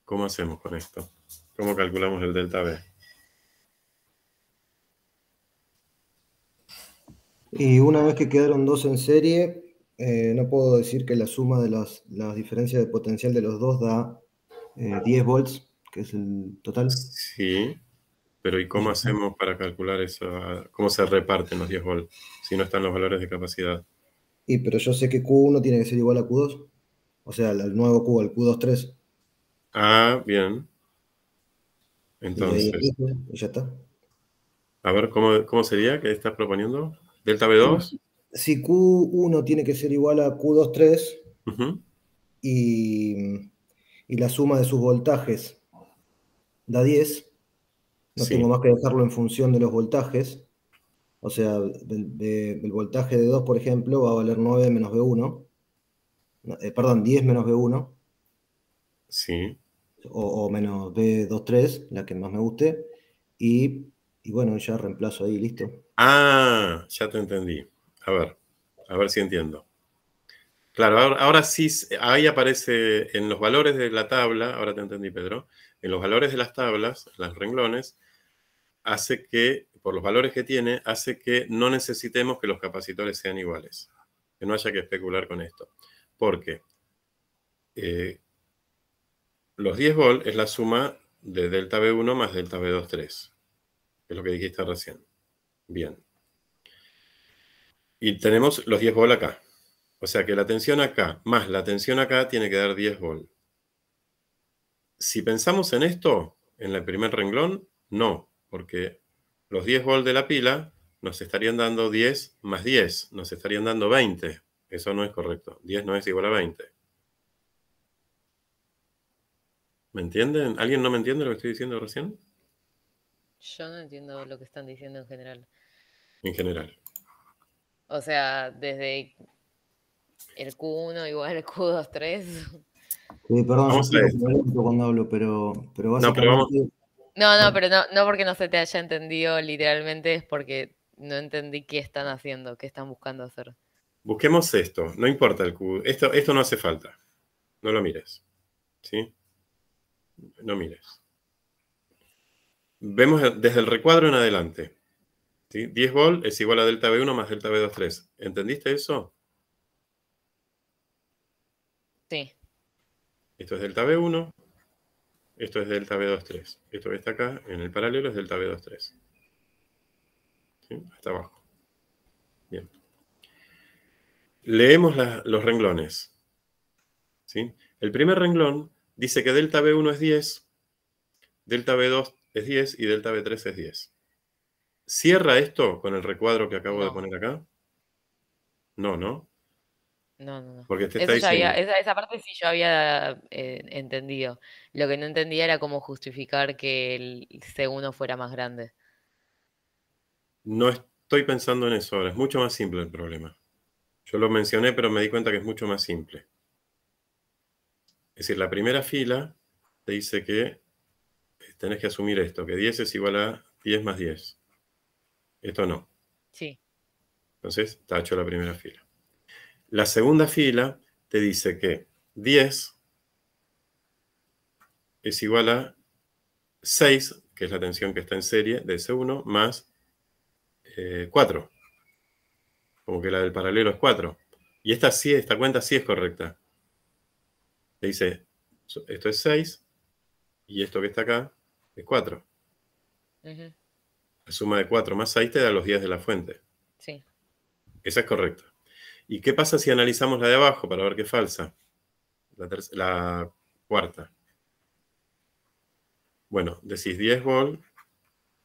¿Cómo hacemos con esto? ¿Cómo calculamos el delta B? Y una vez que quedaron dos en serie, no puedo decir que la suma de las diferencias de potencial de los dos da 10 volts, que es el total. Sí, pero ¿y cómo hacemos para calcular eso? ¿Cómo se reparten los 10 volts si no están los valores de capacidad? Pero yo sé que Q1 tiene que ser igual a Q2. O sea, al nuevo Q, al Q23. Ah, bien. Y ahí Entonces, y ya está. a ver, ¿cómo sería que estás proponiendo? ¿Delta B2? Si Q1 tiene que ser igual a Q23 Ujú. y, y la suma de sus voltajes da 10, no tengo Sí, más que dejarlo en función de los voltajes. O sea, el voltaje de 2, por ejemplo, va a valer 9 menos B1. Perdón, 10 menos B1. sí. O menos B23, la que más me guste. Y bueno, ya reemplazo ahí, listo. Ah, ya te entendí. A ver si entiendo. Claro, ahora sí, ahí aparece en los valores de la tabla, ahora te entendí, Pedro, en los valores de las tablas, los renglones, hace que, por los valores que tiene, hace que no necesitemos que los capacitores sean iguales. Que no haya que especular con esto. Porque los 10 volt es la suma de delta V1 más delta V2,3. Es lo que dijiste recién. Bien. Y tenemos los 10 volt acá. O sea que la tensión acá más la tensión acá tiene que dar 10 volt. Si pensamos en esto, en el primer renglón, no, porque los 10 volt de la pila nos estarían dando 10 más 10, nos estarían dando 20. Eso no es correcto. 10 no es igual a 20. ¿Me entienden? ¿Alguien no me entiende lo que estoy diciendo recién? Yo no entiendo lo que están diciendo en general. En general. O sea, desde el Q1 igual al Q2, 3. Sí, perdón, yo Vamos a estoy esto. lento cuando hablo, pero No, pero vamos. básicamente. No, pero no porque no se te haya entendido literalmente, es porque no entendí qué están haciendo, qué están buscando hacer. Busquemos esto. No importa el Q. Esto no hace falta. No lo mires. ¿Sí? No mires. Vemos desde el recuadro en adelante. ¿Sí? 10 volt es igual a delta V1 más delta V2,3. ¿Entendiste eso? Sí. Esto es delta V1. Esto es delta V2,3. Esto que está acá en el paralelo es delta V2,3. ¿Sí? Hasta abajo. Bien. Leemos los renglones. ¿Sí? El primer renglón dice que delta V1 es 10, delta V2 es 10 y delta V3 es 10. ¿Cierra esto con el recuadro que acabo de No, poner acá? No, ¿no? no. Porque te está Eso ya había, diciendo, esa parte sí yo había entendido. Lo que no entendía era cómo justificar que el C1 fuera más grande. no estoy pensando en eso ahora, es mucho más simple el problema. Yo lo mencioné, pero me di cuenta que es mucho más simple. Es decir, la primera fila te dice que tenés que asumir esto, que 10 es igual a 10 más 10. Esto no. Sí. Entonces, tacho la primera fila. La segunda fila te dice que 10 es igual a 6, que es la tensión que está en serie de S1, más 4. Como que la del paralelo es 4. Y esta cuenta sí es correcta. Te dice, esto es 6 y esto que está acá es 4. Ujú. La suma de 4 más 6 te da los 10 de la fuente. Sí. Esa es correcta. ¿Y qué pasa si analizamos la de abajo para ver qué es falsa? La cuarta. Bueno, decís 10 volt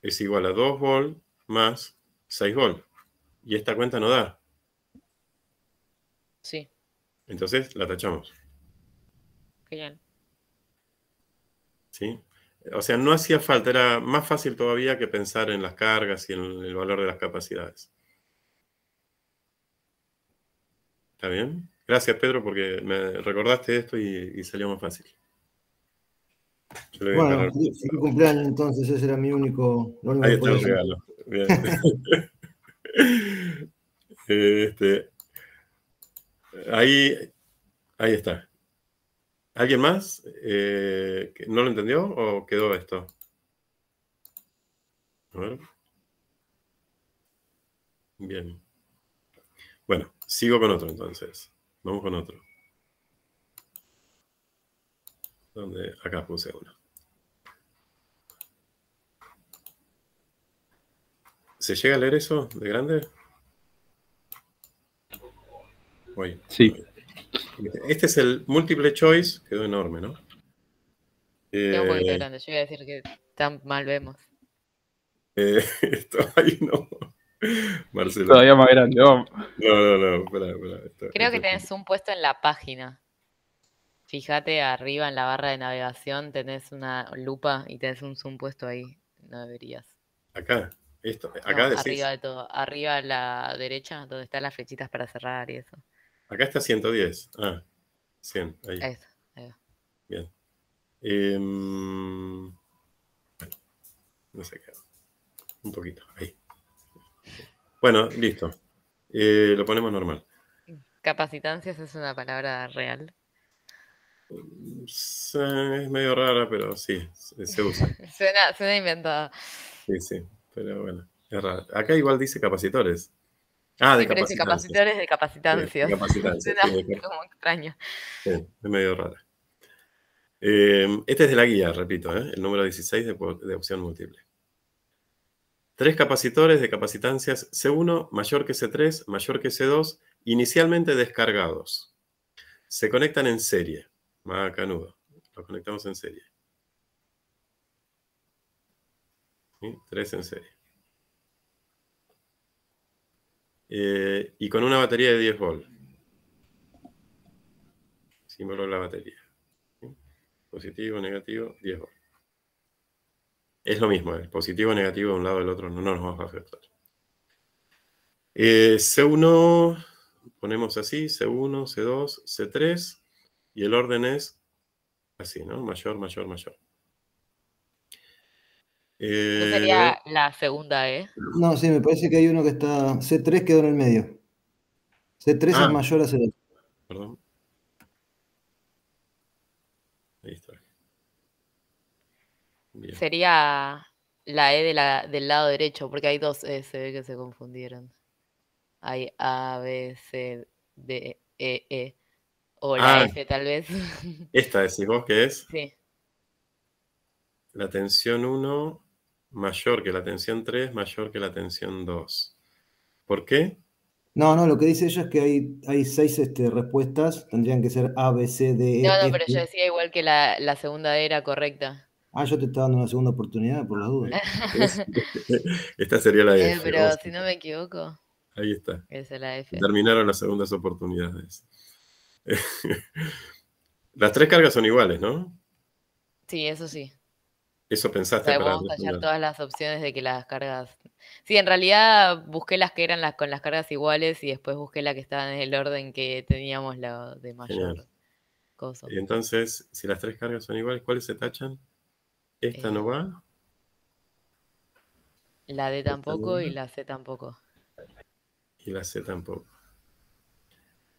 es igual a 2 volt más 6 volt. Y esta cuenta no da. Sí. Entonces la tachamos. Genial. ¿Sí? O sea, no hacía falta, era más fácil todavía que pensar en las cargas y en el valor de las capacidades. ¿Está bien? Gracias, Pedro, porque me recordaste esto y salió más fácil. Yo le voy a Bueno, encargar. feliz cumpleaños entonces, ese era lo único Ahí que está podía el decir. regalo. Bien. Este, ahí está. ¿Alguien más? ¿Que ¿No lo entendió o quedó esto? A ver. Bien. Bueno, sigo con otro entonces. Vamos con otro. ¿Dónde? Acá puse uno. ¿Se llega a leer eso de grande? Voy. Sí. Este es el multiple choice. Quedó enorme, ¿no? Es un poquito Eh, grande. Yo iba a decir que tan mal vemos. esto ahí no. Marcelo. Todavía más grande, vamos. No, espera. Creo que tenés un puesto en la página. Fíjate arriba en la barra de navegación, tenés una lupa y tenés un zoom puesto ahí. No deberías. Acá. No, Acá arriba decís. de todo. Arriba a la derecha, donde están las flechitas para cerrar y eso. Acá está 110. 100. Ahí. Eso, ahí va. Bien. No sé qué. Un poquito. Ahí. Bueno, listo. Lo ponemos normal. ¿Capacitancias es una palabra real? Es medio rara, pero sí, se usa. Suena inventada. Sí, sí, pero bueno, es raro. Acá igual dice capacitores. Ah, de Sí, pero dice capacitancias. capacitores de Sí, de capacitancias. capacitancias, Suena sí, como extraño. sí, es medio rara. Este es de la guía, repito, el número 16 de opción múltiple. 3 capacitores de capacitancias C1 mayor que C3 mayor que C2 inicialmente descargados. Se conectan en serie. Macanudo. Los conectamos en serie. ¿Sí? 3 en serie. Y con una batería de 10 volts. Símbolo de la batería. ¿Sí? Positivo, negativo, 10 volts. Es lo mismo, positivo o negativo de un lado o del otro no nos vamos a afectar. C1, ponemos así, C1, C2, C3, y el orden es así, ¿no? Mayor, mayor, mayor. ¿No sería la segunda, No, sí, me parece que hay uno que está. C3 quedó en el medio. C3 es mayor a C2. Perdón. Ahí está. Bien. Sería la E del lado derecho, porque hay dos E, se ve que se confundieron. Hay A, B, C, D, E, E. O la F, tal vez. Esta decís vos que es Sí. la tensión 1 mayor que la tensión 3 mayor que la tensión 2. ¿Por qué? No, no, lo que dice ella es que hay 6 respuestas. Tendrían que ser A, B, C, D, No, E, no, pero yo F. decía igual que la segunda E era correcta. Ah, yo te estaba dando una segunda oportunidad por las dudas. Esta sería la F. Pero si no me equivoco, Ahí está. esa es la F. Terminaron las segundas oportunidades. Las 3 cargas son iguales, ¿no? Sí, eso sí. Eso O pensaste sea, para podemos tallar responder. todas las opciones de que las cargas... Sí, en realidad busqué las que eran con las cargas iguales y después busqué la que estaba en el orden que teníamos la de mayor Genial. coso. Entonces, si las 3 cargas son iguales, ¿cuáles se tachan? Esta no va. La D Esta no tampoco y va. la C tampoco. Y la C tampoco.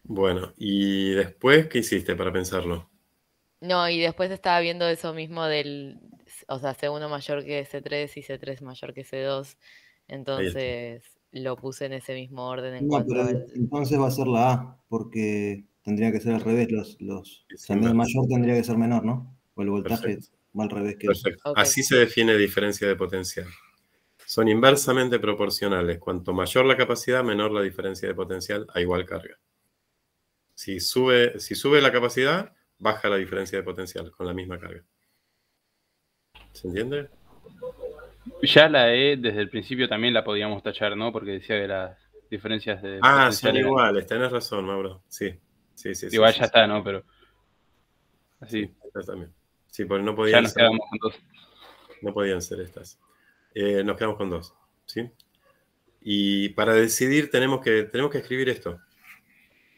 Bueno, ¿y después qué hiciste para pensarlo? No, y después estaba viendo eso mismo o sea, C1 mayor que C3 y C3 mayor que C2. Ahí está. Entonces lo puse en ese mismo orden en No, cuanto pero al... entonces va a ser la A, porque tendría que ser al revés. O Es sea, en vez de inverso. mayor tendría que ser menor, ¿no? O el voltaje Perfecto. va al revés que eso. Perfecto. Ok. Así se define diferencia de potencial. Son inversamente proporcionales. Cuanto mayor la capacidad, menor la diferencia de potencial a igual carga. Si sube la capacidad, baja la diferencia de potencial con la misma carga. ¿Se entiende? Ya la E desde el principio también la podíamos tachar, ¿no? Porque decía que las diferencias de Ah, potencial son eran... iguales. Tenés razón, Mauro. Sí. Sí, sí, sí. Igual Sí, ya está, ¿no? Pero sí, así, estas también. Sí, porque no ya podían nos ser, quedamos con dos. no podían ser estas. Nos quedamos con 2. ¿Sí? Y para decidir tenemos que escribir esto.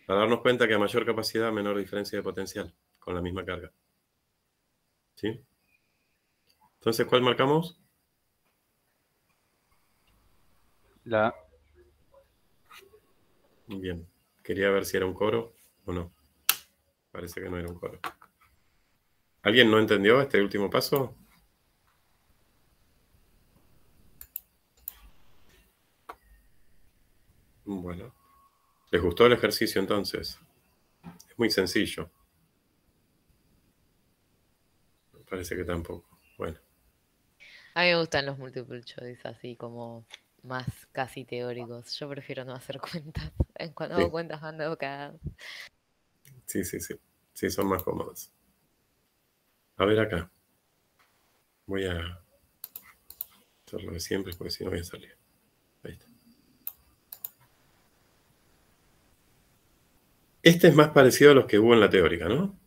Para darnos cuenta que a mayor capacidad, menor diferencia de potencial con la misma carga. ¿Sí? Entonces, ¿cuál marcamos? La Bien. Quería ver si era un coro o no. Parece que no era un coro. ¿Alguien no entendió este último paso? Bueno. ¿Les gustó el ejercicio entonces? Es muy sencillo. Parece que tampoco. Bueno. A mí me gustan los multiple choice así como más casi teóricos. Yo prefiero no hacer cuentas. Cuando hago Sí, cuentas mando cada... sí, sí, sí. Sí, son más cómodos. A ver acá. Voy a hacer lo de siempre porque si no voy a salir. Ahí está. Este es más parecido a los que hubo en la teórica, ¿no?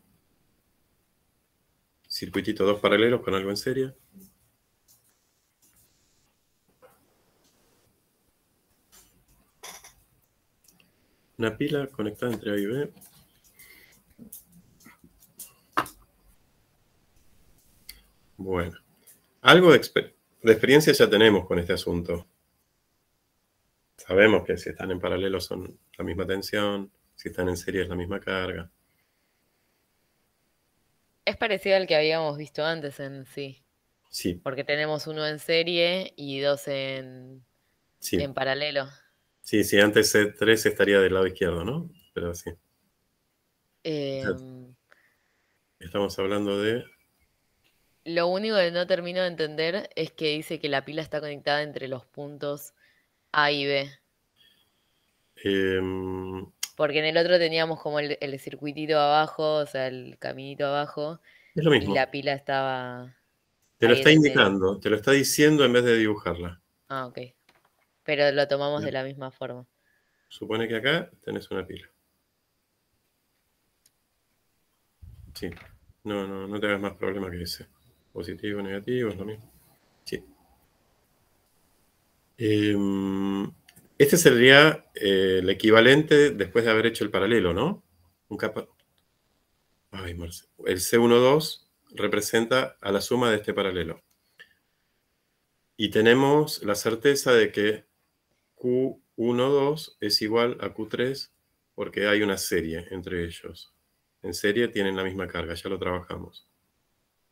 Circuitito, 2 paralelos con algo en serie. Una pila conectada entre A y B. Bueno, algo de experiencia ya tenemos con este asunto. Sabemos que si están en paralelo son la misma tensión, Si están en serie es la misma carga. Es parecido al que habíamos visto antes en sí. Sí, Porque tenemos uno en serie y dos en sí. paralelo. Sí, sí, antes C3 estaría del lado izquierdo, ¿no? Pero sí. Em, Estamos hablando de... Lo único que no termino de entender es que dice que la pila está conectada entre los puntos A y B. em, Porque en el otro teníamos como el circuitito abajo, o sea, el caminito abajo, es lo y mismo. la pila estaba Te lo ahí en está el medio. indicando, te lo está diciendo en vez de dibujarla. Ah, ok. Pero lo tomamos de Bien. la misma forma. Supone que acá tenés una pila. Sí. No te hagas más problema que ese. Positivo, negativo, es lo mismo. Sí. Este sería el equivalente después de haber hecho el paralelo, ¿no? Un capa... Ay, Marce. El C12 representa a la suma de este paralelo. Y tenemos la certeza de que Q12 es igual a Q3 porque hay una serie entre ellos. En serie tienen la misma carga, ya lo trabajamos.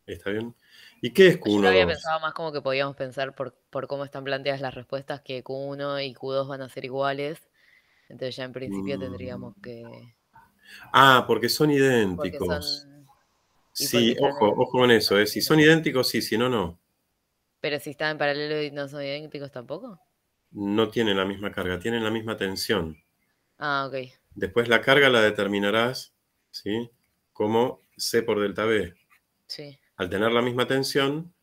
¿Está bien? ¿Y qué es Yo lo había Q12? pensado más como que podíamos pensar por cómo están planteadas las respuestas que Q1 y Q2 van a ser iguales. Entonces ya en principio Mm. tendríamos que... Ah, porque son Porque idénticos. son... Y porque Sí, están ojo, en ojo con eso, ¿eh? Si paralelo. son idénticos, sí, si no, no. Pero si están en paralelo y no son idénticos tampoco. No tienen la misma carga, tienen la misma tensión. Ah, ok. Después la carga la determinarás, ¿sí? Como C por delta B. Sí, Al tener la misma tensión,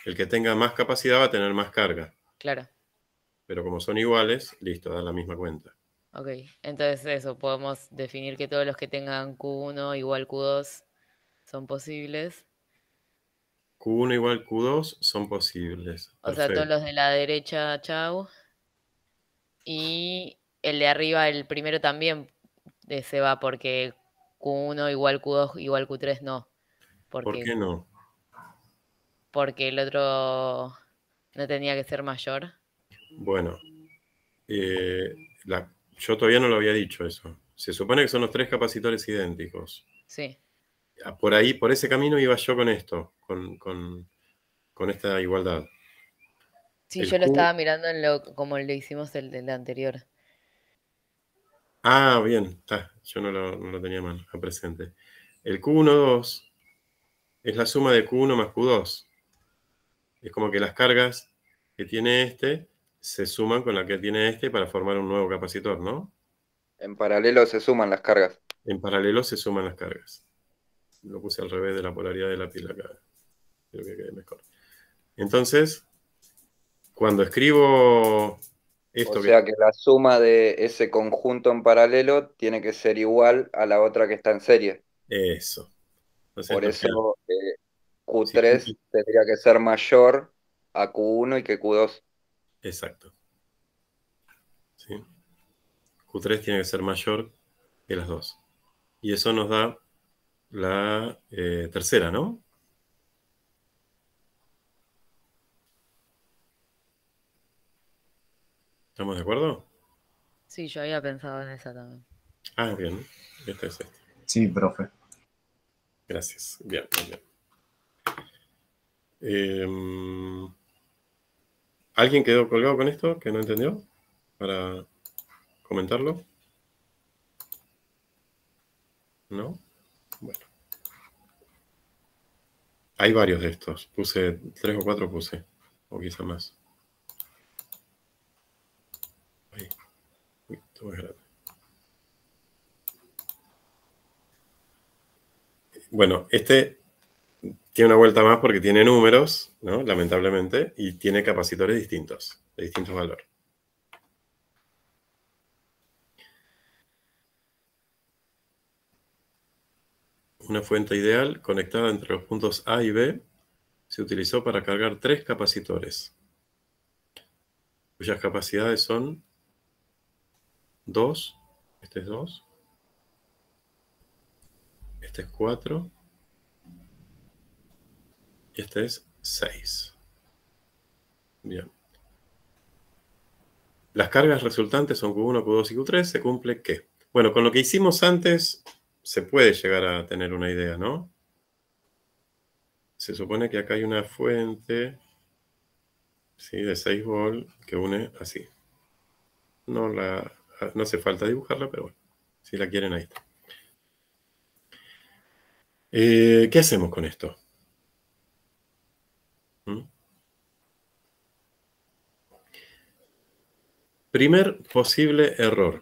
el que tenga más capacidad va a tener más carga. claro. Pero como son iguales, listo, da la misma cuenta. Ok. Entonces eso, podemos definir que todos los que tengan Q1 igual Q2 son posibles. Q1 igual Q2 son posibles. O sea, todos Perfecto. los de la derecha, chau. Y el de arriba, el primero también se va porque Q1 igual Q2 igual Q3 no. ¿Por Porque, qué no? porque el otro no tenía que ser mayor. Bueno, eh, yo todavía no lo había dicho eso. Se supone que son los tres capacitores idénticos. Sí. Por ahí, por ese camino iba yo con esto, con esta igualdad. Sí, El yo lo Q. estaba mirando en como lo hicimos el del anterior. Ah, bien, está. Yo no lo tenía mal, presente. El Q12 es la suma de Q1 más Q2. Es como que las cargas que tiene este se suman con la que tiene este para formar un nuevo capacitor, ¿no? En paralelo se suman las cargas. En paralelo se suman las cargas. Lo puse al revés de la polaridad de la pila acá. Creo que quede mejor. Entonces, cuando escribo O esto que... sea que la suma de ese conjunto en paralelo tiene que ser igual a la otra que está en serie. Eso. Entonces, Por lo que... eso si Q3 tendría que ser mayor a Q1 y que Q2. exacto. ¿Sí? Q3 tiene que ser mayor que las dos. Y eso nos da la tercera, ¿no? ¿Estamos de acuerdo? Sí, yo había pensado en esa también. Ah, bien. Este es este. Sí, profe. Gracias. Bien, bien, bien. Eh, ¿Alguien quedó colgado con esto que no entendió? Para comentarlo. ¿No? Bueno. Hay varios de estos. Puse 3 o 4 puse. O quizá más. Ahí. Uy, esto es grande. Bueno, este tiene una vuelta más porque tiene números, ¿no? Lamentablemente, y tiene capacitores distintos, de distintos valores. Una fuente ideal conectada entre los puntos A y B se utilizó para cargar 3 capacitores, cuyas capacidades son 2, este es 2, este es 4 y este es 6. Bien. Las cargas resultantes son Q1, Q2 y Q3. Se cumple que Bueno, con lo que hicimos antes se puede llegar a tener una idea, ¿no? Se supone que acá hay una fuente, ¿sí? De 6 volts que une así. No hace falta dibujarla, pero bueno, si la quieren ahí está. ¿Qué hacemos con esto? ¿Mm? Primer posible error.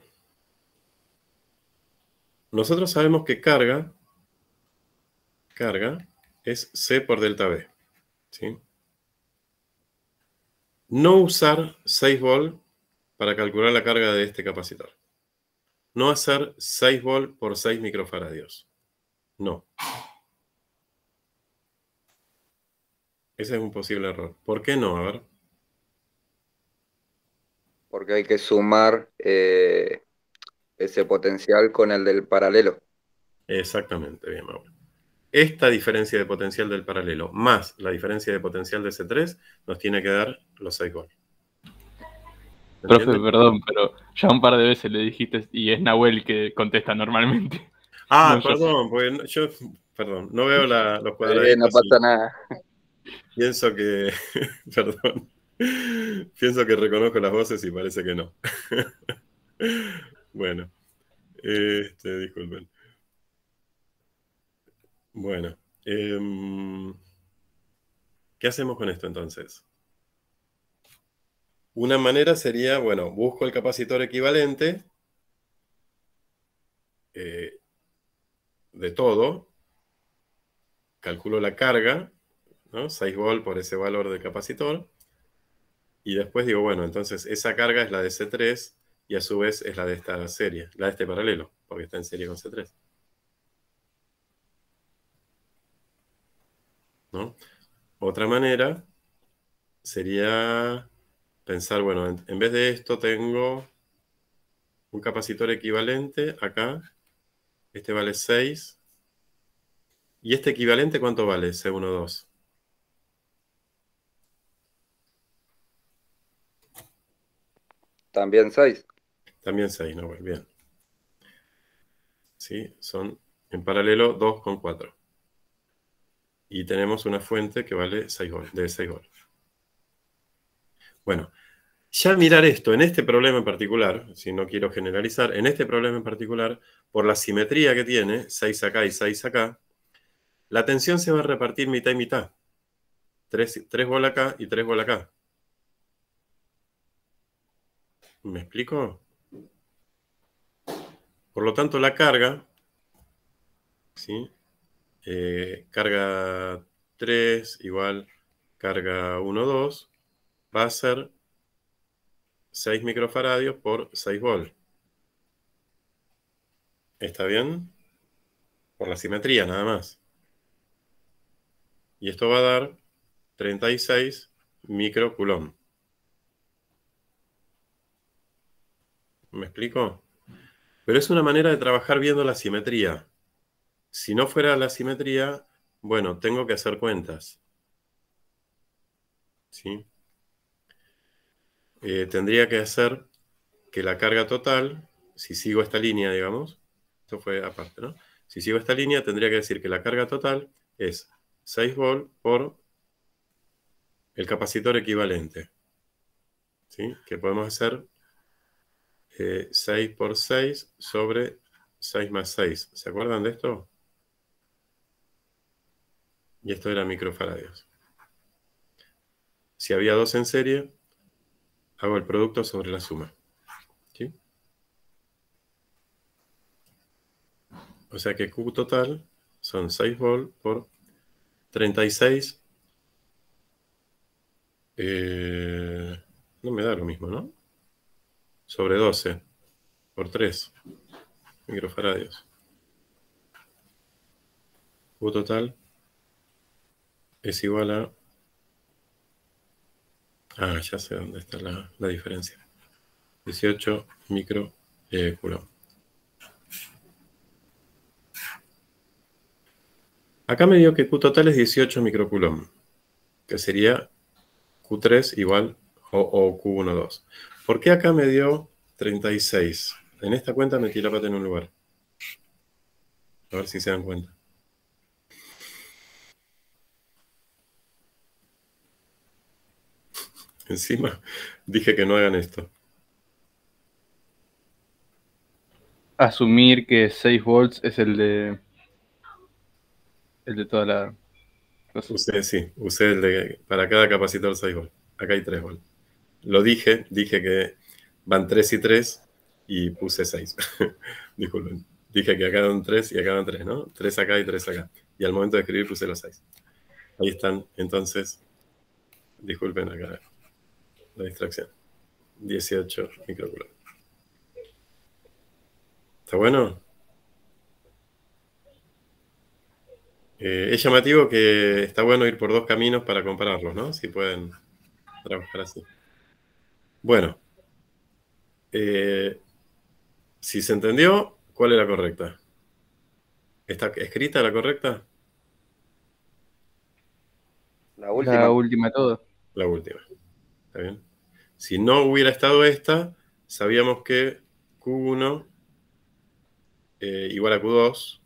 Nosotros sabemos que carga es C por delta V, ¿sí? No usar 6 volts para calcular la carga de este capacitor. No hacer 6 volts por 6 microfaradios. No. Ese es un posible error. ¿Por qué no? A ver. Porque hay que sumar ese potencial con el del paralelo. Exactamente, bien, Mauro. Esta diferencia de potencial del paralelo más la diferencia de potencial de C3 nos tiene que dar los 6 volts. Profe, perdón, pero ya un par de veces le dijiste y es Nahuel que contesta normalmente. Ah, No, perdón, porque perdón, no veo los cuadraditos. No pasa nada. Pienso que, perdón, pienso que reconozco las voces y parece que no. Bueno, disculpen. Bueno, ¿qué hacemos con esto entonces? Una manera sería, bueno, busco el capacitor equivalente de todo, calculo la carga, ¿no? 6 volts por ese valor del capacitor, y después digo, bueno, entonces esa carga es la de C3 y a su vez es la de esta serie, la de este paralelo, porque está en serie con C3. ¿No? Otra manera sería pensar, bueno, en vez de esto tengo un capacitor equivalente acá, este vale 6, y este equivalente ¿cuánto vale? C12. También 6. También 6, ¿no? Bueno, bien. ¿Sí? Son en paralelo 2 con 4. Y tenemos una fuente que vale 6 volts, de 6 volts. Bueno, ya al mirar esto, en este problema en particular, si no quiero generalizar, en este problema en particular, por la simetría que tiene, 6 acá y 6 acá, la tensión se va a repartir mitad y mitad. 3 volts acá y 3 volts acá. ¿Me explico? Por lo tanto, la carga, ¿sí? Carga 3 igual carga 1, 2, va a ser 6 microfaradios por 6 volts. ¿Está bien? Por la simetría nada más. Y esto va a dar 36 microcoulomb. ¿Me explico? Pero es una manera de trabajar viendo la simetría. Si no fuera la simetría, bueno, tengo que hacer cuentas. ¿Sí? Tendría que hacer que la carga total, si sigo esta línea, digamos, esto fue aparte, ¿no? Si sigo esta línea, tendría que decir que la carga total es 6 volts por el capacitor equivalente. ¿Sí? Que podemos hacer 6 por 6 sobre 6 más 6. ¿Se acuerdan de esto? Y esto era microfaradios. Si había 2 en serie, hago el producto sobre la suma. ¿Sí? O sea que Q total son 6 volts por 36. No me da lo mismo, ¿no? Sobre 12 por 3 microfaradios. Q total es igual a... Ah, ya sé dónde está la diferencia. 18 microcoulomb. Acá me dio que Q total es 18 microcoulomb, que sería Q3 igual o Q12. ¿Por qué acá me dio 36? En esta cuenta metí la pata en un lugar. A ver si se dan cuenta. Encima dije que no hagan esto. Asumir que 6 volts es el de toda la cosa. Usé el de para cada capacitor 6 volts. Acá hay 3 volts. Lo dije que van 3 y 3 y puse 6. Disculpen. Dije que acá van 3 y acá van 3, ¿no? 3 acá y 3 acá. Y al momento de escribir puse los 6. Ahí están, entonces, disculpen acá la distracción. 18 microcoulomb. ¿Está bueno? Es llamativo que está bueno ir por dos caminos para compararlos, ¿no? Si pueden trabajar así. Bueno, si se entendió, ¿cuál es la correcta? ¿Está escrita la correcta? La última. La última de todo. La última. ¿Está bien? Si no hubiera estado esta, sabíamos que Q1 igual a Q2,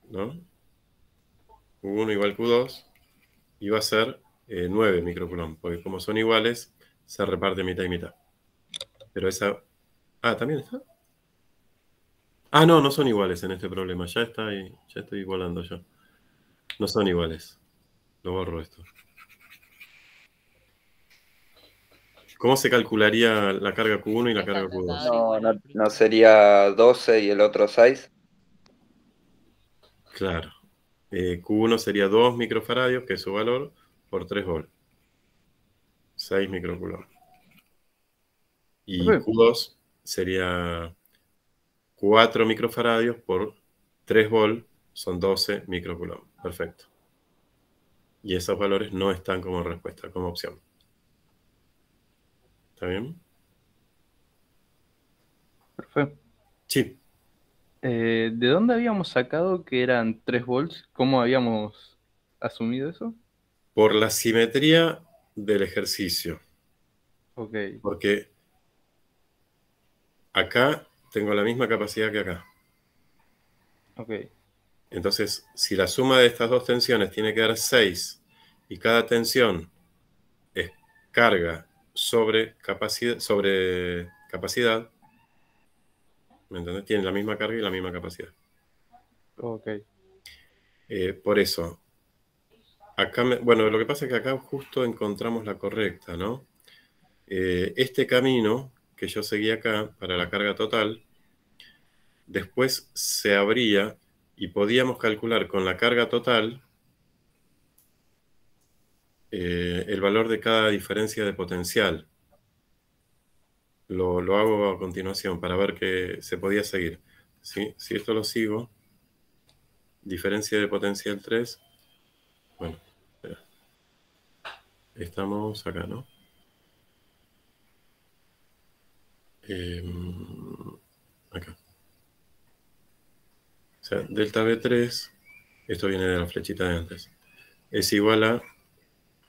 ¿no? Q1 igual a Q2, y va a ser 9 microcoulomb, porque como son iguales, se reparte mitad y mitad. Pero esa... Ah, ¿también está? Ah, no, no son iguales en este problema. Ya está ahí, ya estoy volando yo. No son iguales. Lo borro esto. ¿Cómo se calcularía la carga Q1 y la carga Q2? No sería 12 y el otro 6. Claro. Q1 sería 2 microfaradios, que es su valor, por 3 volts. 6 microcoulomb. Y Q2 sería 4 microfaradios por 3 volts, son 12 microcoulomb. Perfecto. Y esos valores no están como respuesta, como opción. ¿Está bien? Perfecto. Sí. ¿De dónde habíamos sacado que eran 3 volts? ¿Cómo habíamos asumido eso? Por la simetría del ejercicio. Ok. Porque acá tengo la misma capacidad que acá. Ok. Entonces, si la suma de estas dos tensiones tiene que dar 6 y cada tensión es carga sobre capacidad, ¿me entendés? Tiene la misma carga y la misma capacidad. Ok. Por eso, acá, bueno, lo que pasa es que acá justo encontramos la correcta, ¿no? Este camino que yo seguí acá para la carga total, después se abría y podíamos calcular con la carga total el valor de cada diferencia de potencial. Lo hago a continuación para ver que se podía seguir. ¿Sí? Si esto lo sigo, diferencia de potencial 3, bueno, estamos acá, ¿no? Acá. O sea, delta B3, esto viene de la flechita de antes, es igual a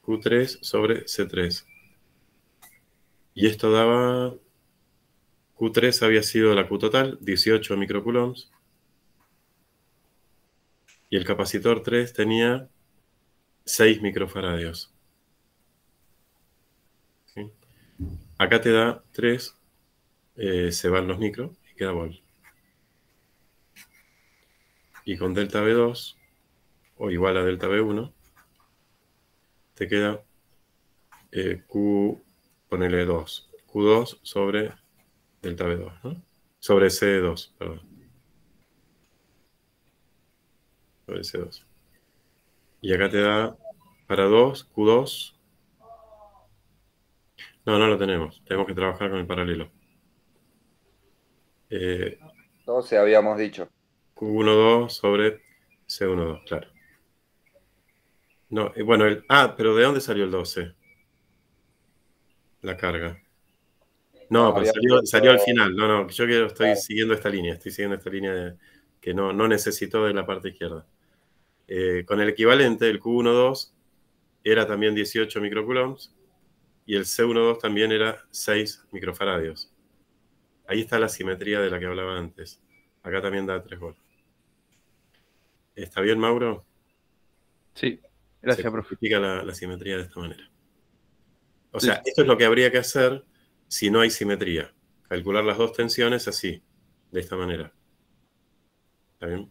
Q3 sobre C3. Y esto daba, Q3 había sido la Q total, 18 microcoulombs. Y el capacitor 3 tenía 6 microfaradios. ¿Sí? Acá te da 3, se van los micro y queda volt. Y con delta B2, o igual a delta B1, te queda ponele 2. Q2 sobre delta B2, ¿no? Sobre C2, perdón. Sobre C2. Y acá te da para 2, Q2. No, no lo tenemos. Tenemos que trabajar con el paralelo. 12 habíamos dicho. Q12 sobre C12, claro. No, bueno, pero ¿de dónde salió el 12? La carga. No, pero salió al final. No, yo estoy siguiendo esta línea. Estoy siguiendo esta línea que no necesito de la parte izquierda. Con el equivalente, el Q12 era también 18 microcoulombs y el C12 también era 6 microfaradios. Ahí está la simetría de la que hablaba antes. Acá también da 3 volts. ¿Está bien, Mauro? Sí, Se gracias, profe. justifica la simetría de esta manera. O Sí. sea, esto es lo que habría que hacer si no hay simetría. Calcular las dos tensiones así, de esta manera. ¿Está bien?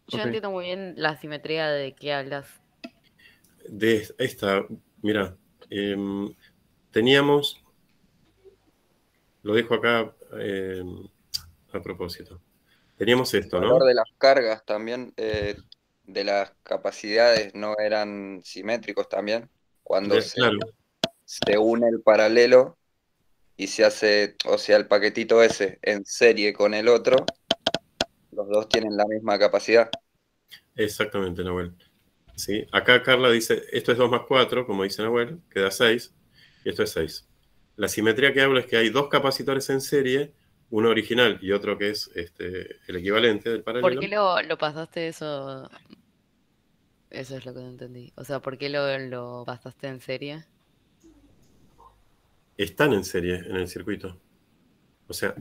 Yo no Ok. entiendo muy bien la simetría de qué hablas. De esta, mira, teníamos, lo dejo acá a propósito. Teníamos El esto, valor ¿no? de las cargas también, de las capacidades, no eran simétricos también. Cuando Claro, se une el paralelo y se hace, o sea, el paquetito ese en serie con el otro, los dos tienen la misma capacidad. exactamente, Nahuel. ¿Sí? Acá Carla dice, esto es 2 más 4, como dice Nahuel, queda 6, y esto es 6. La simetría que hablo es que hay dos capacitores en serie, uno original y otro que es el equivalente del ¿Por paralelo. qué lo pasaste eso? Eso es lo que no entendí. O sea, ¿por qué lo pasaste en serie? Están en serie en el circuito. O sea,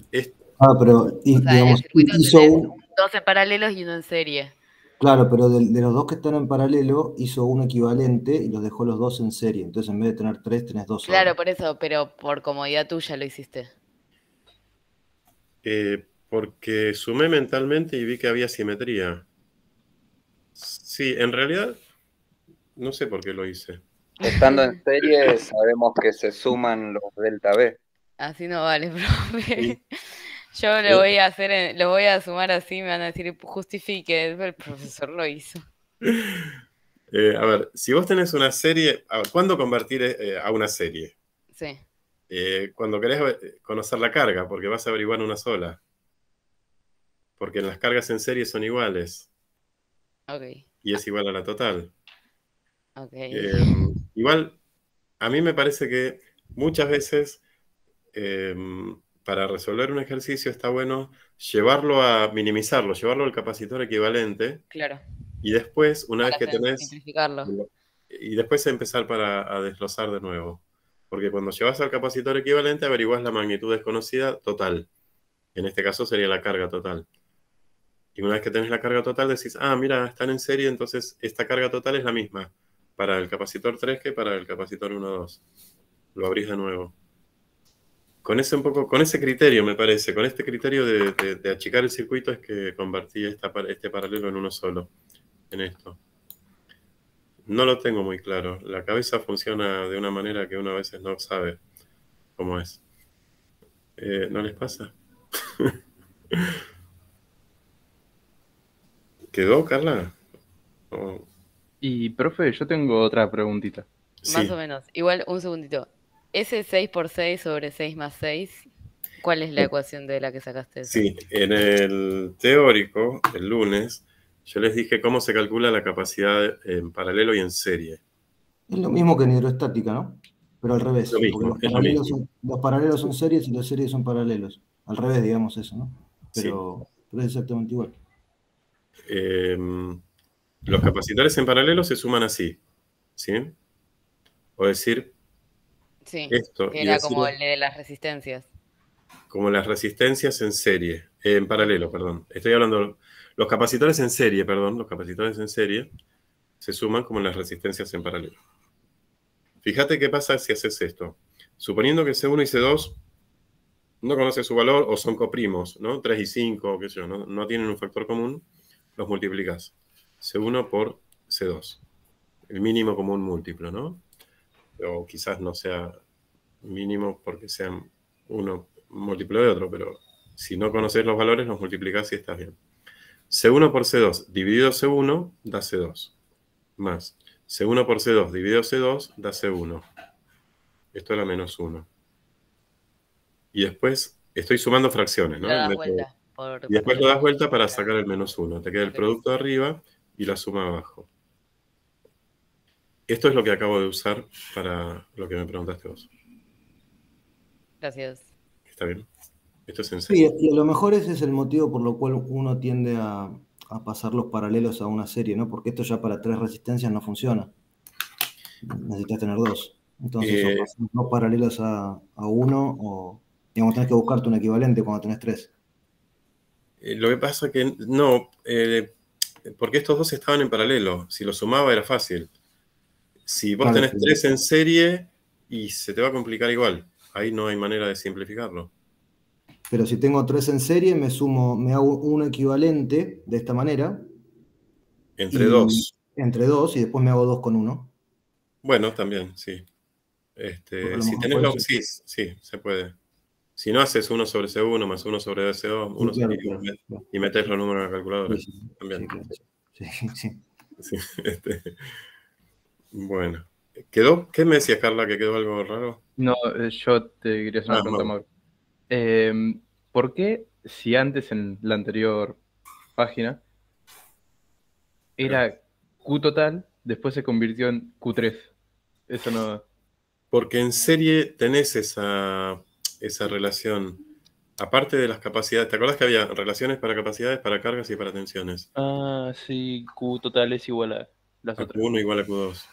Pero, O sea, en el digamos, circuito hizo tenés un, dos en paralelos y uno en serie. claro, pero de los dos que están en paralelo, hizo un equivalente y los dejó los dos en serie. Entonces, en vez de tener tres, tenés dos Claro, ahora. por eso, pero por comodidad tuya lo hiciste. porque sumé mentalmente y vi que había simetría. Sí, en realidad, no sé por qué lo hice. Estando en serie, sabemos que se suman los delta B. Así no vale, Sí. profe. Yo lo Eh, voy a hacer, lo voy a sumar así, me van a decir justifique. El profesor lo hizo. a ver, si vos tenés una serie, a ver, ¿cuándo convertir a una serie? Sí, Cuando querés conocer la carga, porque vas a averiguar una sola. Porque en las cargas en serie son iguales ok, y es igual a la total. ok. Igual, a mí me parece que muchas veces eh, para resolver un ejercicio está bueno llevarlo a minimizarlo, llevarlo al capacitor equivalente Claro, y después, una vez para que tenés, simplificarlo. y después empezar a desglosar de nuevo. Porque cuando llevas al capacitor equivalente averiguás la magnitud desconocida total. En este caso sería la carga total. Y una vez que tenés la carga total decís, ah, mira, están en serie, entonces esta carga total es la misma para el capacitor 3 que para el capacitor 1-2. Lo abrís de nuevo. Con ese un poco, con ese criterio, me parece, con este criterio de achicar el circuito es que convertí este paralelo en uno solo, en esto. No lo tengo muy claro. La cabeza funciona de una manera que uno a veces no sabe cómo es. ¿No les pasa? ¿Quedó, Carla? Oh, Y, profe, yo tengo otra preguntita. Más o sí. menos. Igual, un segundito. Ese 6 por 6 sobre 6 más 6, ¿cuál es la ecuación de la que sacaste eso? Sí, en el teórico, el lunes, yo les dije cómo se calcula la capacidad en paralelo y en serie. Es lo mismo que en hidroestática, ¿no? Pero al Es lo revés, porque mismo, es lo mismo. los paralelos son series y las series son paralelos. Al revés, digamos eso, ¿no? Sí. Pero es exactamente igual. Eh, los capacitores en paralelo se suman así, ¿sí? O decir Sí, esto que y era decir como el de las resistencias. como las resistencias en serie, en paralelo, perdón. Estoy hablando, los capacitores en serie, perdón, los capacitores en serie se suman como las resistencias en paralelo. Fíjate qué pasa si haces esto. Suponiendo que C1 y C2 no conoces su valor o son coprimos, ¿no? 3 y 5, qué sé yo, no tienen un factor común, los multiplicas. C1 por C2. El mínimo común múltiplo, ¿no? O quizás no sea mínimo porque sean uno múltiplo de otro, pero si no conoces los valores, los multiplicas y estás bien. C1 por C2 dividido C1 da C2. Más C1 por C2 dividido C2 da C1. Esto era menos 1. Y después estoy sumando fracciones, Lo ¿no? das vuelta Y para después lo das sacar. vuelta para sacar el menos 1. Te queda el Ok, producto de arriba y la suma abajo. Esto es lo que acabo de usar para lo que me preguntaste vos. gracias. ¿Está bien? Esto es en Sí, serio. y a lo mejor ese es el motivo por lo cual uno tiende a pasar los paralelos a una serie, ¿no? Porque esto ya para tres resistencias no funciona. Necesitas tener dos. Entonces, o Eh, pasas dos paralelos a uno Digamos, tenés que buscarte un equivalente cuando tenés 3. Lo que pasa que no, porque estos dos estaban en paralelo. Si lo sumaba era fácil. Si vos Claro, tenés 3 en serie, y se te va a complicar igual. Ahí no hay manera de simplificarlo. pero si tengo 3 en serie, me hago un equivalente de esta manera, Entre y dos. entre 2 y después me hago 2 con 1. Bueno, también, sí. Porque a lo Si mejor tenés por eso. sí, sí, se puede. Si no, haces 1 sobre C1 más 1 sobre C2, Sí, claro, claro, claro. y metés los números en la calculadora. Sí, sí, También. sí, claro. Sí, sí. Sí, bueno. ¿Quedó? ¿Qué me decías, Carla, que quedó algo raro? No, yo te quería hacer una pregunta, Mauro. Mauro. ¿Por qué si antes en la anterior página era Q total, después se convirtió en Q3? Eso no... Porque en serie tenés esa relación. Aparte de las capacidades, ¿te acordás que había relaciones para capacidades, para cargas y para tensiones? Ah, sí, Q total es igual a las A otras. Q1 igual a Q2.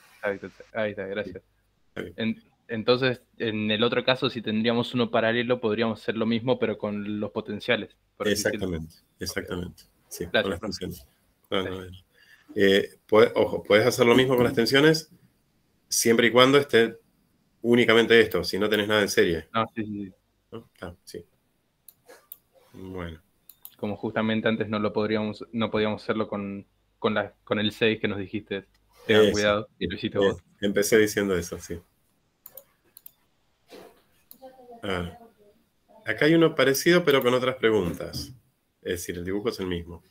Ahí está, gracias. Está bien. Entonces, en el otro caso, si tendríamos uno paralelo, podríamos hacer lo mismo, pero con los potenciales, por así decirlo. Exactamente, exactamente. Sí, con Gracias, las profe. tensiones. No, Sí. no, ojo, puedes hacer lo mismo con las tensiones siempre y cuando esté únicamente esto, si no tenés nada en serie. No, sí, sí, sí. ¿No? Ah, sí. Bueno. Como justamente antes no podíamos hacerlo con el 6 que nos dijiste. Tengan Eso. cuidado, y lo hiciste vos. Empecé diciendo eso, sí. Ah, acá hay uno parecido, pero con otras preguntas. Es decir, el dibujo es el mismo.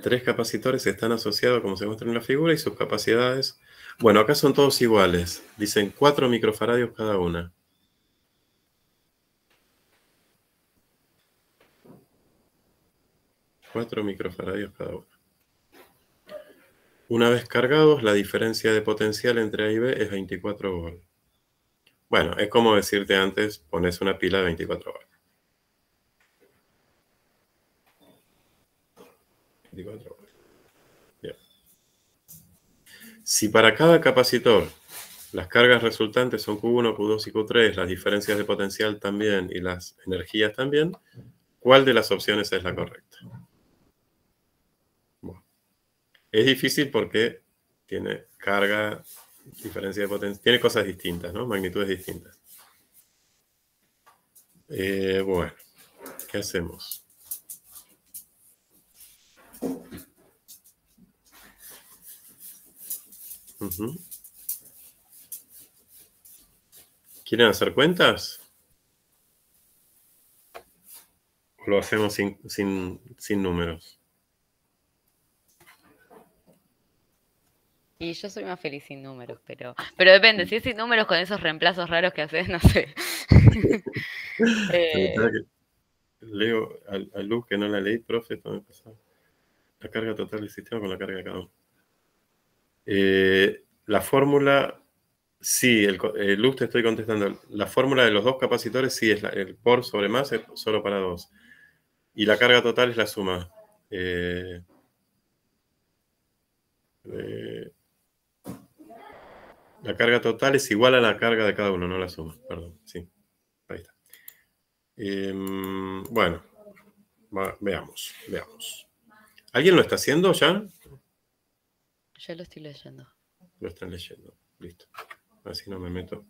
Tres capacitores están asociados, como se muestra en la figura, y sus capacidades. Bueno, acá son todos iguales. Dicen 4 microfaradios cada una. Cuatro microfaradios cada una. Una vez cargados, la diferencia de potencial entre A y B es 24 volt. Bueno, es como decirte antes, pones una pila de 24 volt. 24 volt. Bien. Si para cada capacitor las cargas resultantes son Q1, Q2 y Q3, las diferencias de potencial también y las energías también, ¿cuál de las opciones es la correcta? Bueno, es difícil porque tiene carga, diferencia de potencial, tiene cosas distintas, ¿no? Magnitudes distintas. Bueno, ¿qué hacemos? ¿Quieren hacer cuentas? ¿O lo hacemos sin números? Y yo soy más feliz sin números, pero depende, si es sin números con esos reemplazos raros que haces, no sé. Leo a Luz que no la leí, profe, también pasaba. La carga total del sistema con la carga de cada uno. La fórmula, sí, Luz te estoy contestando. La fórmula de los dos capacitores, sí, es el por sobre más, es solo para dos. Y la carga total es la suma. La carga total es igual a la carga de cada uno, no la suma. Perdón, sí. Ahí está. Bueno, veamos. ¿Alguien lo está haciendo ya? Yo lo estoy leyendo. Lo están leyendo. Listo. Así no me meto.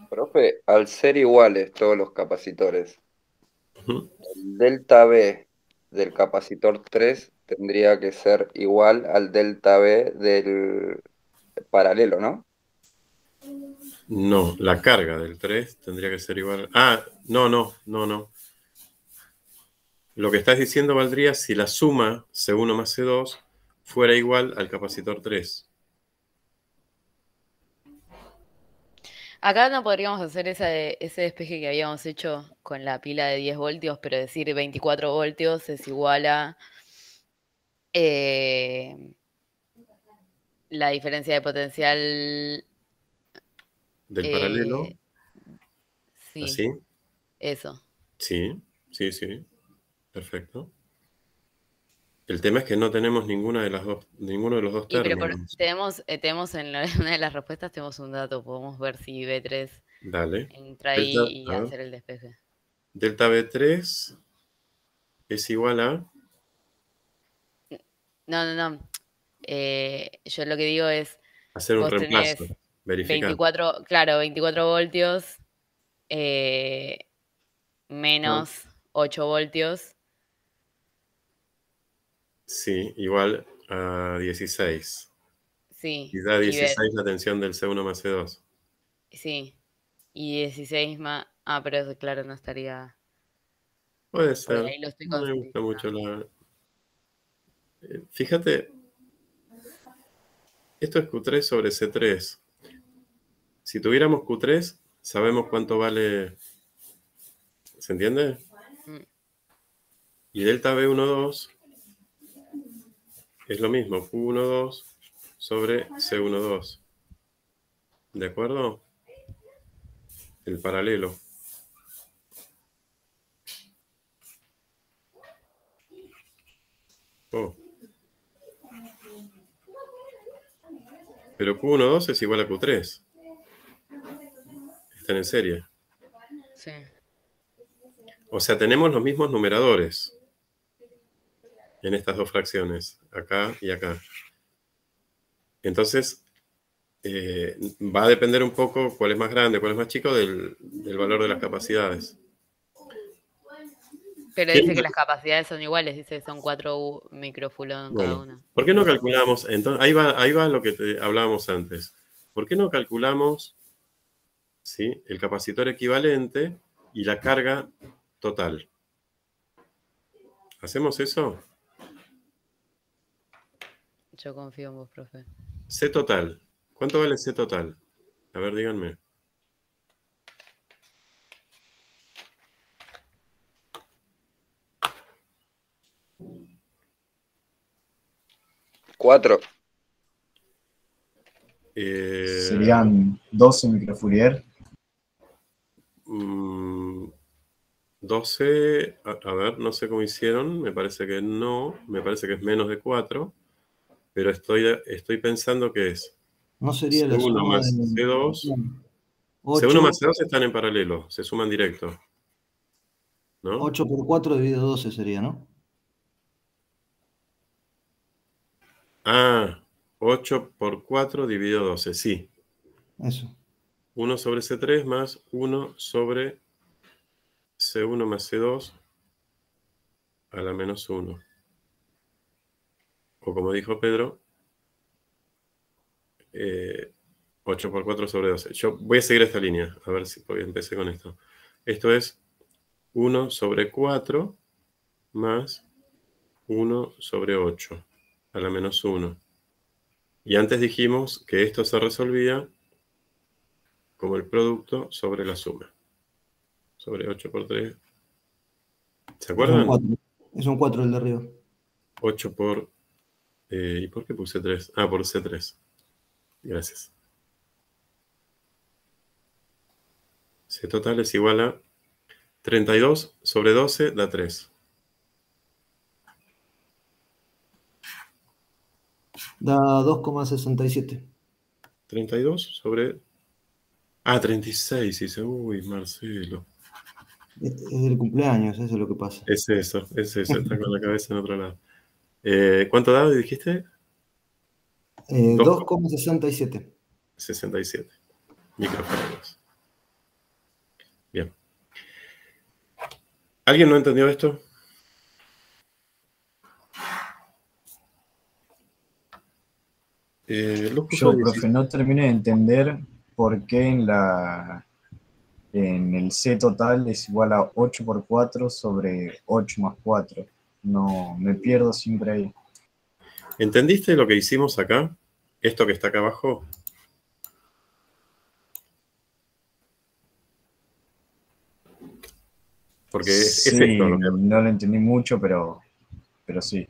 Profe, al ser iguales todos los capacitores, Uh-huh. el delta B del capacitor 3 tendría que ser igual al delta B del paralelo, ¿no? No, la carga del 3 tendría que ser igual. Ah, no. Lo que estás diciendo valdría si la suma C1 más C2 fuera igual al capacitor 3. Acá no podríamos hacer ese despeje que habíamos hecho con la pila de 10 voltios, pero decir 24 voltios es igual a La diferencia de potencial. Del paralelo. Sí, ¿Así? eso. Sí, sí, sí. Perfecto. El tema es que no tenemos ninguno de los dos Pero términos. tenemos en una de las respuestas tenemos un dato, podemos ver si B3 Dale. entra Delta, ahí y a ver. hacer el despeje. Delta B3 es igual a... No. Yo lo que digo es, hacer un vos reemplazo. tenés Verificar. 24 voltios menos 8 voltios. Sí, igual a 16. Sí, Y da y ver, 16 la tensión del C1 más C2. sí, y 16 más. Ah, pero eso, claro, no estaría. Puede Por ser. ahí lo estoy No me gusta mucho condicionando. la... Fíjate, esto es Q3 sobre C3. Si tuviéramos Q3, sabemos cuánto vale... ¿Se entiende? Mm, Y delta B12 es lo mismo, Q12 sobre C12. ¿De acuerdo? El paralelo. Oh. Pero Q12 es igual a Q3. Están en serie. sí. O sea, tenemos los mismos numeradores en estas dos fracciones, acá y acá. Entonces, va a depender un poco cuál es más grande, cuál es más chico del valor de las capacidades. Pero ¿Qué- dice que las capacidades son iguales, dice que son 4 microfoulon cada Bueno, una. ¿por qué no calculamos? Entonces, ahí va lo que hablábamos antes. ¿Por qué no calculamos, ¿sí?, el capacitor equivalente y la carga total? ¿Hacemos eso? Yo confío en vos, profe. C total. ¿Cuánto vale C total? A ver, díganme. Cuatro. Serían 12 microfourier. 12, a ver, no sé cómo hicieron, me parece que no, me parece que es menos de 4, pero estoy pensando que es No sería la C1 suma más de C2. C1 más 8, C2 están en paralelo, se suman directo, ¿no? 8 por 4 dividido 12 sería, ¿no? Ah, 8 por 4 dividido 12, sí. Eso. 1 sobre C3 más 1 sobre C1 más C2 a la menos 1. O como dijo Pedro, 8 por 4 sobre 12. Yo voy a seguir esta línea, a ver si porque empecé con esto. Esto es 1 sobre 4 más 1 sobre 8 a la menos 1. Y antes dijimos que esto se resolvía como el producto sobre la suma. Sobre 8 por 3. ¿Se Es un acuerdan? 4. Es un 4 el de arriba. 8 por... ¿y por qué puse 3? Ah, por C3. Gracias. C total es igual a 32 sobre 12 da 3. Da 2,67. 32 sobre... Ah, 36. Dice, uy, Marcelo. Es el cumpleaños, eso es lo que pasa. Es eso, está con la cabeza en otro lado. ¿Cuánto da, dijiste? 2,67. 2,67 microfarados. Bien. ¿Alguien no entendió esto? Lo puso Yo, profe, 16. no terminé de entender por qué en el C total es igual a 8 por 4 sobre 8 más 4. No, me pierdo siempre ahí. ¿Entendiste lo que hicimos acá? Esto que está acá abajo. Porque es Sí, esto lo que... no lo entendí mucho, pero sí.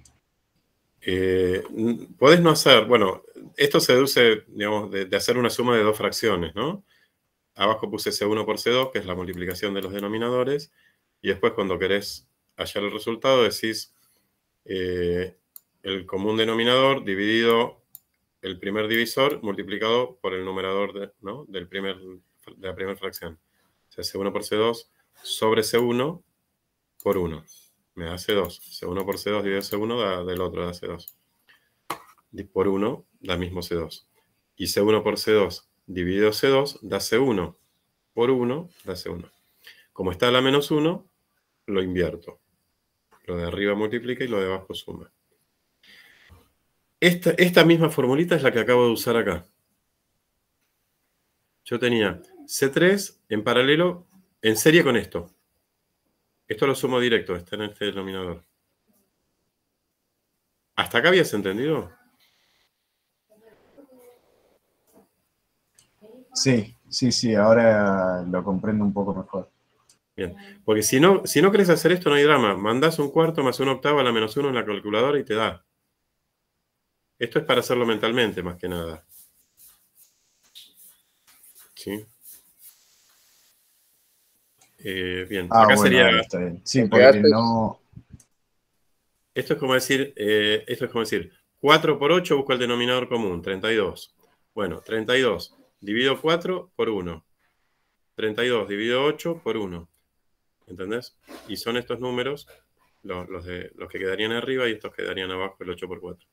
Podés no hacer, bueno, esto se deduce, digamos, de hacer una suma de dos fracciones, ¿no? Abajo puse C1 por C2, que es la multiplicación de los denominadores, y después cuando querés hallar el resultado decís el común denominador dividido el primer divisor multiplicado por el numerador ¿no? de la primera fracción. O sea, C1 por C2 sobre C1 por 1. Me da C2. C1 por C2 dividido C1 da del otro, da C2. Por 1 da mismo C2. Y C1 por C2 dividido C2 da C1. Por 1 da C1. Como está a la menos 1, lo invierto. Lo de arriba multiplica y lo de abajo suma. Esta misma formulita es la que acabo de usar acá. Yo tenía C3 en paralelo, en serie con esto. Esto lo sumo directo, está en este denominador. ¿Hasta acá habías entendido? Sí, ahora lo comprendo un poco mejor. Bien, porque si no querés hacer esto no hay drama. Mandás un cuarto más una octava a la menos 1 en la calculadora y te da. Esto es para hacerlo mentalmente, más que nada. ¿Sí? Bien, acá bueno, sería... está bien. Sí, Lo que porque hace- no... Esto es como decir, 4 por 8 busco el denominador común, 32. Bueno, 32 divido 4 por 1. 32 divido 8 por 1. ¿Entendés? Y son estos números los que quedarían arriba y estos quedarían abajo, el 8 por 4.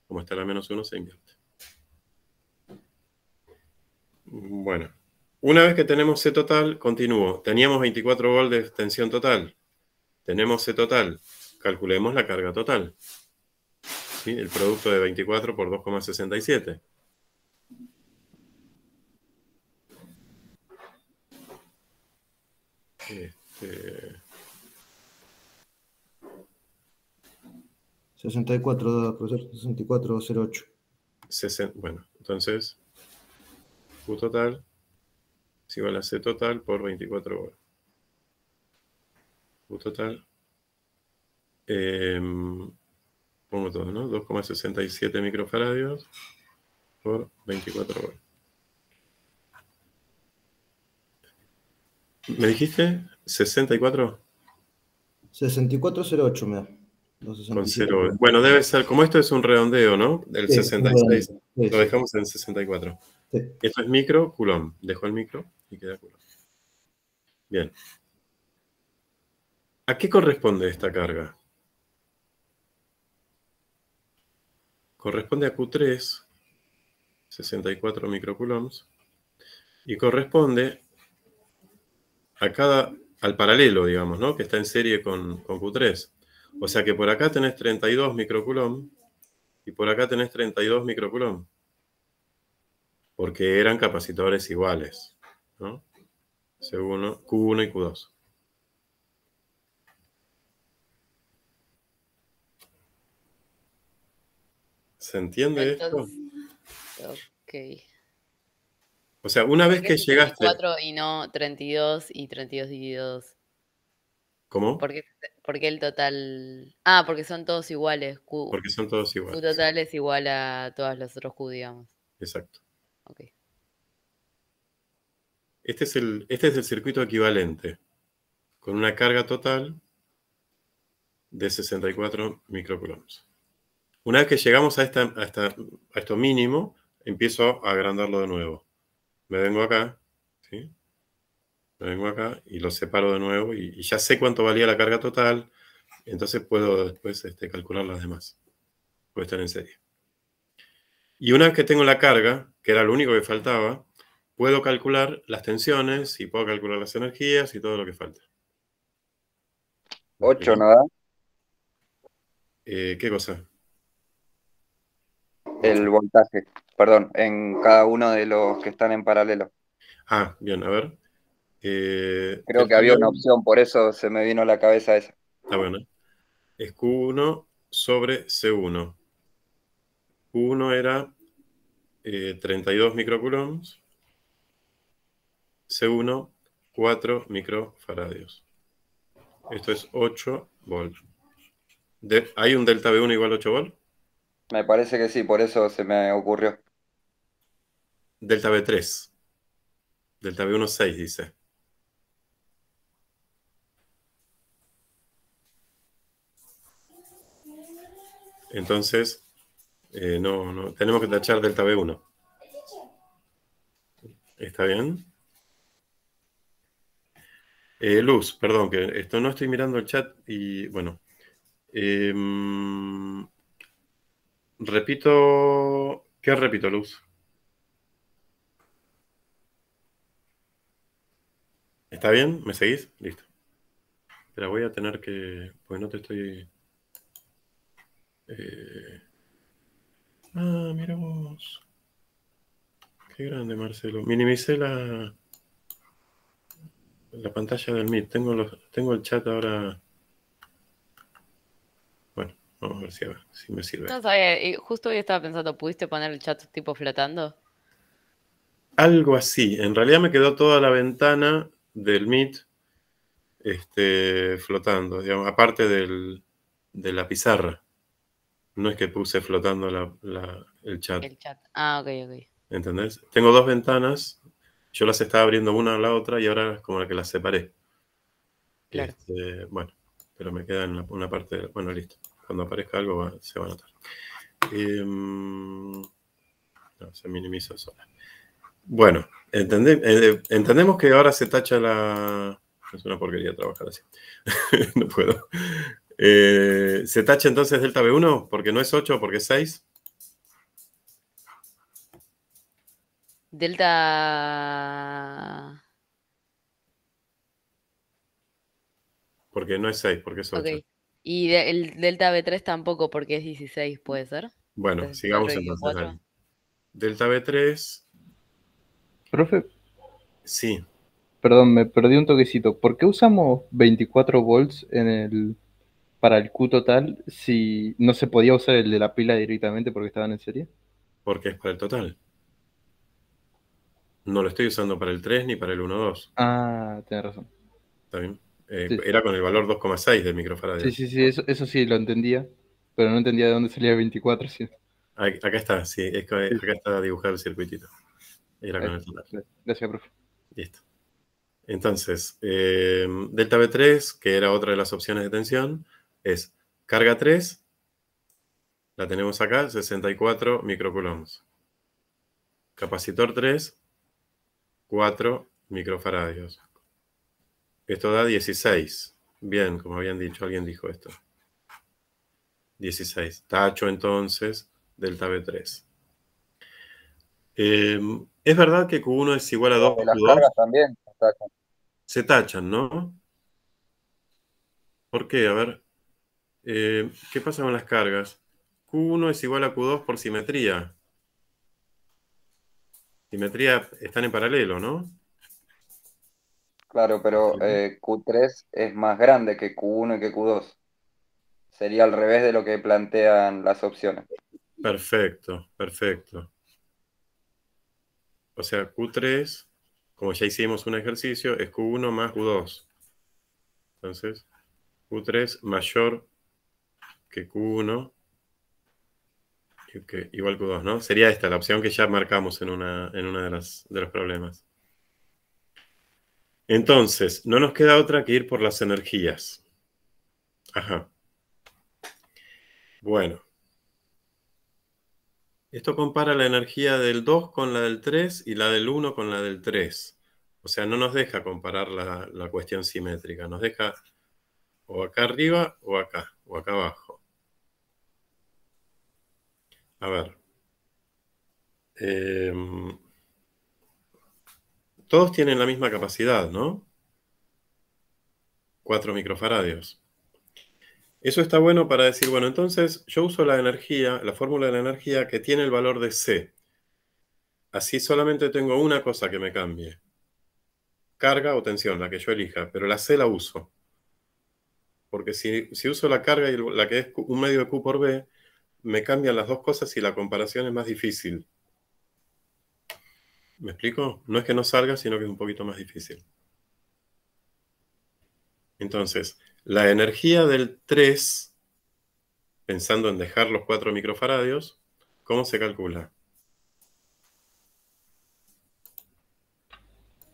Como está la menos 1 se invierte. Bueno, una vez que tenemos C total, continúo. Teníamos 24 volts de tensión total. Tenemos C total. Calculemos la carga total. ¿Sí? El producto de 24 por 2,67. Este, 64, profesor, 6408. bueno, entonces Q total es igual a C total por 24 horas. Q total, pongo todo, ¿no? 2,67 microfaradios por 24 horas. ¿Me dijiste 64? 6408 me da. Con 267. 0. Bueno, debe ser, como esto es un redondeo, ¿no? Del Sí, 66, sí, lo sí. dejamos en 64. Sí. Esto es micro, Coulomb. Dejo el micro y queda Coulomb. Bien. ¿A qué corresponde esta carga? Corresponde a Q3, 64 microcoulombs, y corresponde al paralelo, digamos, ¿no? Que está en serie con Q3. O sea que por acá tenés 32 microcoulomb y por acá tenés 32 microcoulomb. Porque eran capacitores iguales, ¿no? Q1 y Q2. ¿Se entiende esto? Ok. O sea, una vez ¿Por qué que llegaste... 64 y no 32 y 32 dividido 2? ¿Cómo? ¿Por qué el total? Ah, porque son todos iguales. Porque son todos Q iguales. total es igual a todos los otros Q, digamos. Exacto. Ok. Este es el circuito equivalente, con una carga total de 64 microcoulombs. Una vez que llegamos a esto mínimo, empiezo a agrandarlo de nuevo. Me vengo acá, ¿sí? Me vengo acá y lo separo de nuevo y ya sé cuánto valía la carga total, entonces puedo después calcular las demás. Puede estar en serie. Y una vez que tengo la carga, que era lo único que faltaba, puedo calcular las tensiones y puedo calcular las energías y todo lo que falta. 8, ¿Sí? ¿no da? ¿Qué cosa? El voltaje, perdón, en cada uno de los que están en paralelo. Ah, bien, a ver. Creo que había una opción, por eso se me vino a la cabeza esa. Está bueno. Es Q1 sobre C1. Q1 era 32 microcoulombs. C1, 4 microfaradios. Esto es 8 volts. ¿Hay un delta V1 igual a 8 volts? Me parece que sí, por eso se me ocurrió. Delta B3. Delta B1, 6, dice. Entonces, no, tenemos que tachar delta B1. ¿Está bien? Luz, perdón, que esto no estoy mirando el chat y bueno. Repito, ¿qué repito, Luz? ¿Está bien? ¿Me seguís? Listo. Pero voy a tener que, pues no te estoy... mira vos. Qué grande, Marcelo. Minimicé la pantalla del Meet. Tengo el chat ahora. Bueno, vamos a ver si me sirve. No sabía, y justo hoy estaba pensando, ¿pudiste poner el chat tipo flotando? Algo así. En realidad me quedó toda la ventana del Meet flotando, digamos, aparte de la pizarra. No es que puse flotando el chat. El chat. Ah, ok, ok. ¿Entendés? Tengo dos ventanas. Yo las estaba abriendo una a la otra y ahora es como que las separé. Claro. Bueno, pero me queda en una parte. Bueno, listo. Cuando aparezca algo se va a notar. No, se minimizó sola. Bueno, entendemos que ahora se tacha la... Es una porquería trabajar así. No puedo. ¿Se tacha entonces delta B1? Porque no es 8, porque es 6. Delta... Porque no es 6, porque es 8. Ok. Y el delta B3 tampoco porque es 16, ¿puede ser? Bueno, Entonces, sigamos 4 y entonces, 4. dale. Delta B3, Profe, sí. perdón, me perdí un toquecito. ¿Por qué usamos 24 volts para el Q total si no se podía usar el de la pila directamente porque estaban en serie? Porque es para el total. No lo estoy usando para el 3 ni para el 1.2. Ah, tenés razón. ¿Está bien? Sí, Era con el valor 2,6 del microfaradio. sí, eso sí lo entendía, pero no entendía de dónde salía el 24. Sí. Acá está, sí. Sí, Acá está dibujado el circuitito. Era ahí con el está. total. Gracias, profe. Listo. Entonces, delta B3, que era otra de las opciones de tensión, es carga 3, la tenemos acá, 64 microcoulombs. Capacitor 3, 4 microfaradios. Esto da 16. Bien, como habían dicho, alguien dijo esto. 16. Tacho entonces delta B3. Es verdad que Q1 es igual a Los de las 2Q2. cargas también. Se tachan, ¿no? ¿Por qué? A ver. ¿Qué pasa con las cargas? Q1 es igual a Q2 por simetría. Simetría están en paralelo, ¿no? Claro, pero Q3 es más grande que Q1 y que Q2. Sería al revés de lo que plantean las opciones. Perfecto, perfecto. O sea, Q3, como ya hicimos un ejercicio, es Q1 más Q2. Entonces, Q3 mayor que Q1, igual Q2, ¿no? Sería esta la opción que ya marcamos en una de los problemas. Entonces, no nos queda otra que ir por las energías. Ajá. Bueno. Esto compara la energía del 2 con la del 3 y la del 1 con la del 3. O sea, no nos deja comparar la cuestión simétrica. Nos deja o acá arriba o acá abajo. A ver. Todos tienen la misma capacidad, ¿no? 4 microfaradios. Eso está bueno para decir, bueno, entonces yo uso la energía, la fórmula de la energía que tiene el valor de C. Así solamente tengo una cosa que me cambie. Carga o tensión, la que yo elija, pero la C la uso. Porque si uso la carga y la que es un medio de Q por B, me cambian las dos cosas y la comparación es más difícil. ¿Me explico? No es que no salga, sino que es un poquito más difícil. Entonces, la energía del 3 pensando en dejar los 4 microfaradios, ¿cómo se calcula?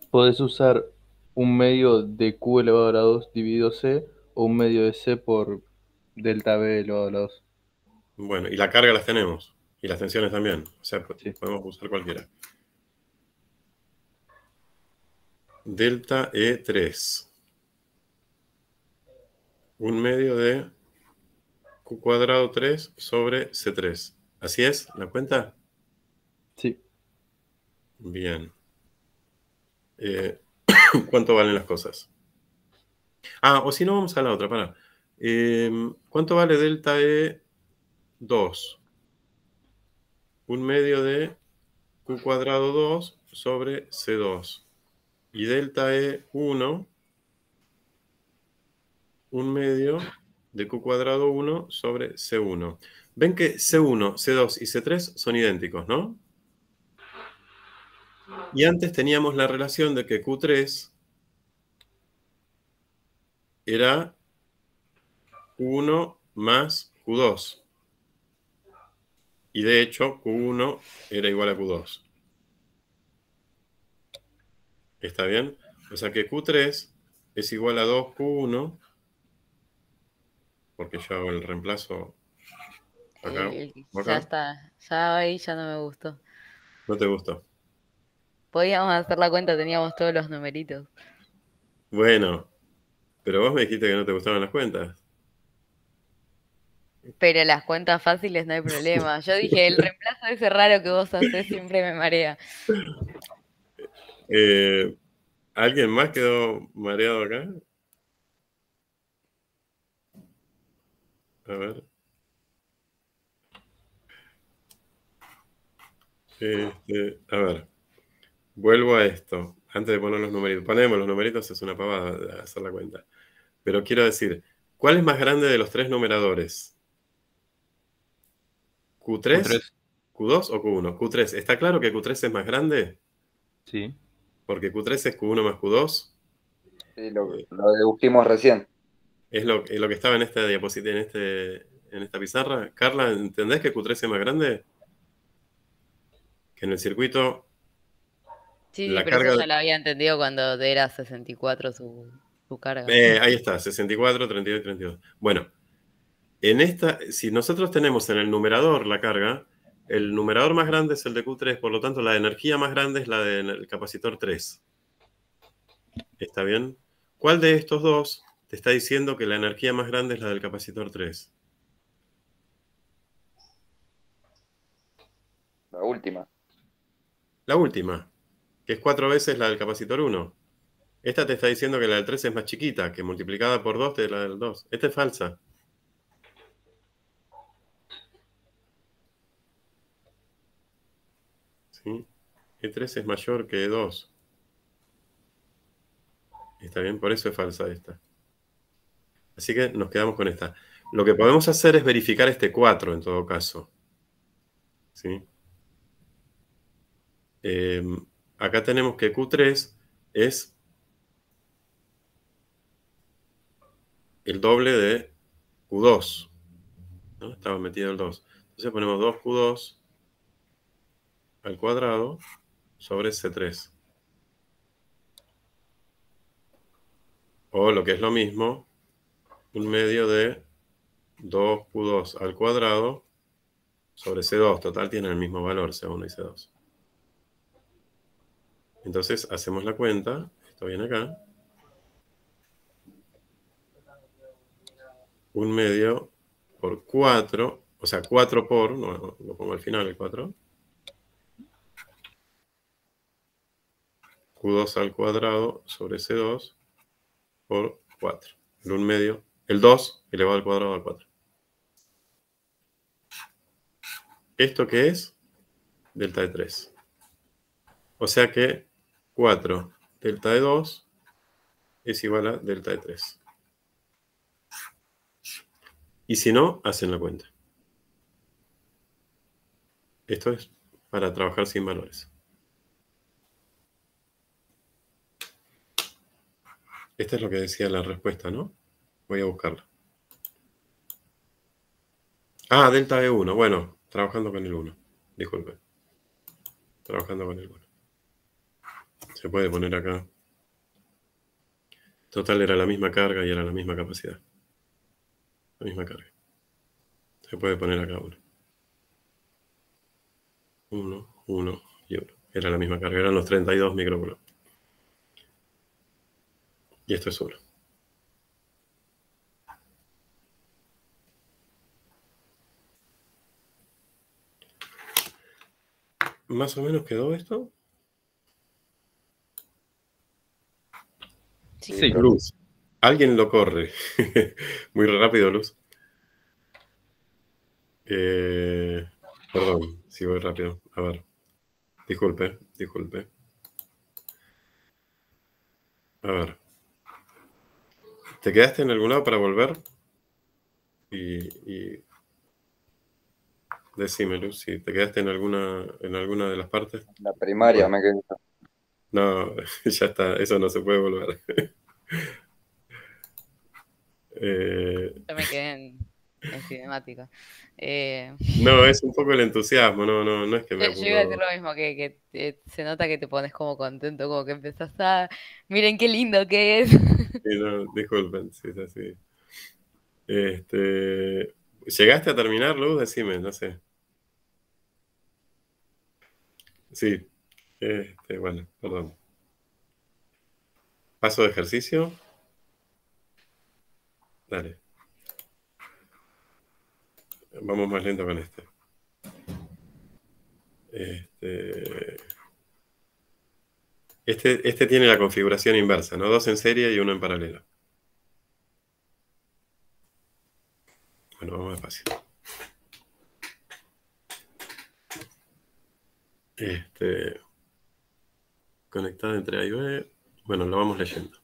Podés usar un medio de Q elevado a la 2 dividido C o un medio de C por delta B elevado a la 2. Bueno, y la carga las tenemos, y las tensiones también, o sea, Sí. podemos usar cualquiera. Delta E3. Un medio de Q cuadrado 3 sobre C3. ¿Así es la cuenta? Sí. Bien. ¿Cuánto valen las cosas? Ah, o si no, vamos a la otra, para. ¿Cuánto vale delta E2? Un medio de Q cuadrado 2 sobre C2. Y delta E1, un medio de Q cuadrado 1 sobre C1. Ven que C1, C2 y C3 son idénticos, ¿no? Y antes teníamos la relación de que Q3 era Q1 más Q2. Y de hecho, Q1 era igual a Q2. ¿Está bien? O sea que Q3 es igual a 2Q1, porque yo hago el reemplazo acá o Ya acá. está, ya ahí ya no me gustó. ¿No te gustó? Podíamos hacer la cuenta, teníamos todos los numeritos. Bueno, pero vos me dijiste que no te gustaban las cuentas. Pero las cuentas fáciles no hay problema. Yo dije, el reemplazo ese raro que vos haces siempre me marea. Eh, ¿Alguien más quedó mareado acá? A ver. A ver, vuelvo a esto. Antes de poner los numeritos. Ponemos los numeritos, es una pavada de hacer la cuenta. Pero quiero decir, ¿cuál es más grande de los tres numeradores? ¿Q3, Q3. Q2 o Q1? Q3. ¿Está claro que Q3 es más grande? Sí. Porque Q3 es Q1 más Q2. Sí, lo dedujimos recién. Es lo que estaba en esta diapositiva, en esta pizarra. Carla, ¿entendés que Q3 es más grande? Que en el circuito Sí, sí, la pero eso carga... ya lo había entendido cuando era 64 su carga. ahí está, 64, 32, 32. Bueno, si nosotros tenemos en el numerador la carga, el numerador más grande es el de Q3, por lo tanto la energía más grande es la del capacitor 3. ¿Está bien? ¿Cuál de estos dos te está diciendo que la energía más grande es la del capacitor 3? La última. La última, que es 4 veces la del capacitor 1. Esta te está diciendo que la del 3 es más chiquita, que multiplicada por 2 de la del 2. Esta es falsa. ¿Sí? E3 es mayor que E2. ¿Está bien? Por eso es falsa esta. Así que nos quedamos con esta. Lo que podemos hacer es verificar este 4 en todo caso. ¿Sí? Acá tenemos que Q3 es el doble de Q2. ¿No? Estaba metido el 2. Entonces ponemos 2Q2 al cuadrado sobre C3. O lo que es lo mismo, un medio de 2Q2 al cuadrado sobre C2. Total tienen el mismo valor, C1 y C2. Entonces hacemos la cuenta. Esto viene acá. Un medio por 4. O sea, 4 por, no, lo pongo al final el 4. Q2 al cuadrado sobre C2 por 4. El 1 medio, el 2 elevado al cuadrado a 4. ¿Esto qué es? Delta de 3. O sea que 4 delta de 2 es igual a delta de 3. Y si no, hacen la cuenta. Esto es para trabajar sin valores. Esta es lo que decía la respuesta, ¿no? Voy a buscarla. Ah, delta E1. Bueno, trabajando con el 1. Disculpe. Trabajando con el 1. Se puede poner acá. Total era la misma carga y era la misma capacidad. La misma carga. Se puede poner acá 1. 1, 1 y 1. Era la misma carga. Eran los 32 microcoulomb. Y esto es 1. ¿Más o menos quedó esto? Sí. Luz. Alguien lo corre. Muy rápido, Luz. Perdón, si voy rápido. A ver. Disculpe. A ver. ¿Te quedaste en algún lado para volver? Y decime, Luz, si te quedaste en alguna de las partes. La primaria Bueno, me quedé. no, ya está, eso no se puede volver. Yo me quedé en cinemática. No, es un poco el entusiasmo, no es que me Yo iba a decir pongo. lo mismo, que se nota que te pones como contento, como que empezás a... Miren qué lindo que es. Sí, no, disculpen, sí, es así. ¿Llegaste a terminar, Luz? Decime, no sé. Sí, bueno, perdón. Paso de ejercicio. Dale. Vamos más lento con este. Este tiene la configuración inversa, ¿no? 2 en serie y 1 en paralelo. Bueno, vamos despacio. Conectado entre A y B. Bueno, lo vamos leyendo.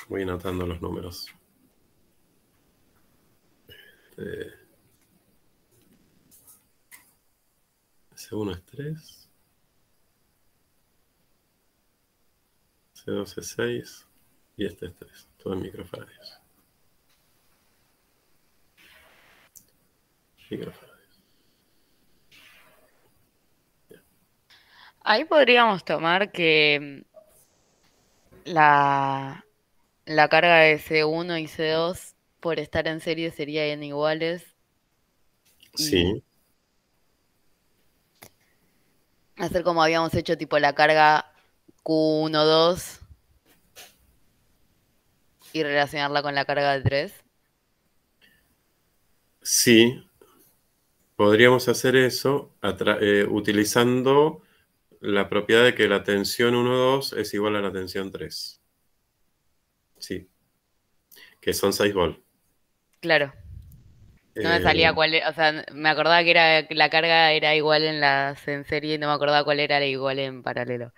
Voy anotando los números. C1 es 3. C2 es 6. Y este es 3. Todo en microfaradios. Microfaradios. Ahí podríamos tomar que la carga de C1 y C2 por estar en serie serían iguales y Sí, hacer como habíamos hecho tipo la carga Q1-2 y relacionarla con la carga de 3. sí. Podríamos hacer eso utilizando la propiedad de que la tensión 1,2 es igual a la tensión 3. Sí, que son 6 volt. Claro, no me Eh, salía o sea, me acordaba que la carga era igual en las en serie y no me acordaba cuál era la igual en paralelo.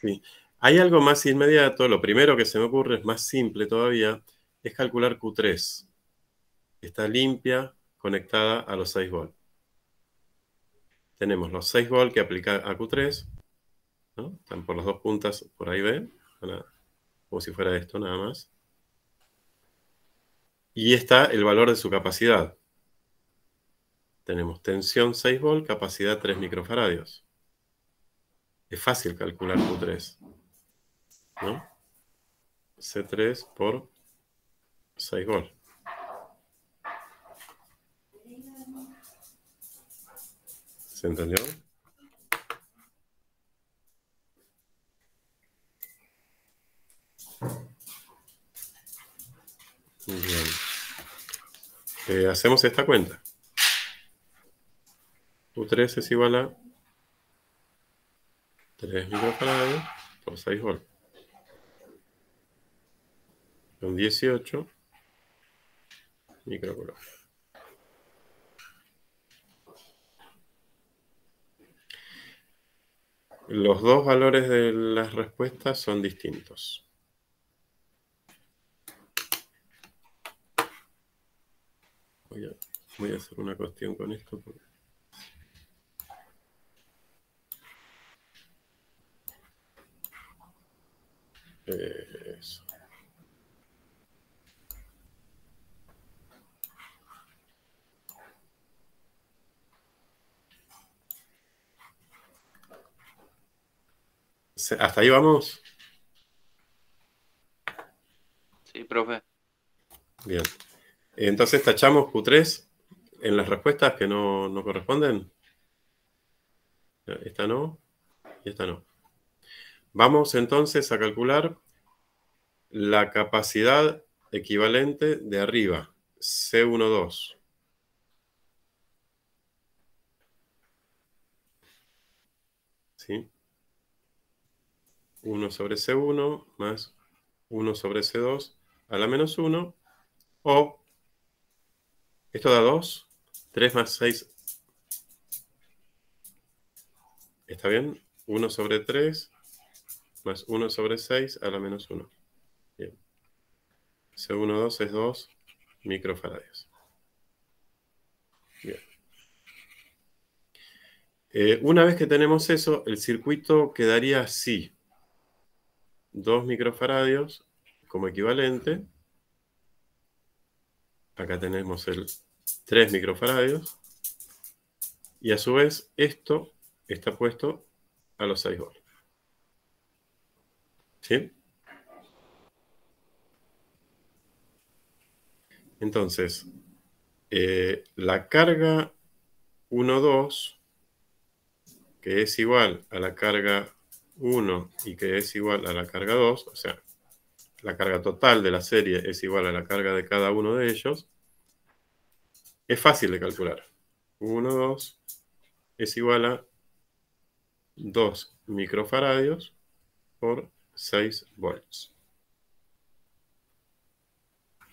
sí. Hay algo más inmediato. Lo primero que se me ocurre es más simple todavía. Es calcular Q3. Está limpia, conectada a los 6 volt. Tenemos los 6 volt que aplica a Q3, ¿no? Están por las dos puntas, por ahí ven, como si fuera esto nada más. Y está el valor de su capacidad. Tenemos tensión 6 volt, capacidad 3 microfaradios. Es fácil calcular Q3, ¿no? C3 por 6 volt. ¿Se entendió? Muy bien. Hacemos esta cuenta. Q3 es igual a 3 microfaradios por 6 volt. Son 18 microcoulomb. Los dos valores de las respuestas son distintos. Voy a hacer una cuestión con esto. Eso. ¿Hasta ahí vamos? Sí, profe. Bien. Entonces tachamos Q3 en las respuestas que no corresponden. Esta no y esta no. Vamos entonces a calcular la capacidad equivalente de arriba, C12. ¿Sí? 1 sobre C1 más 1 sobre C2 a la menos 1, o esto da 2, 3 más 6, ¿está bien? 1 sobre 3 más 1 sobre 6 a la menos 1. Bien. C12 es 2 microfaradios. Bien. Una vez que tenemos eso, el circuito quedaría así. 2 microfaradios como equivalente. Acá tenemos el 3 microfaradios. Y a su vez, esto está puesto a los 6 volts. ¿Sí? Entonces, la carga 1,2, que es igual a la carga 1 y que es igual a la carga 2, o sea, la carga total de la serie es igual a la carga de cada uno de ellos, es fácil de calcular. 1,2 es igual a 2 microfaradios por 6 volts.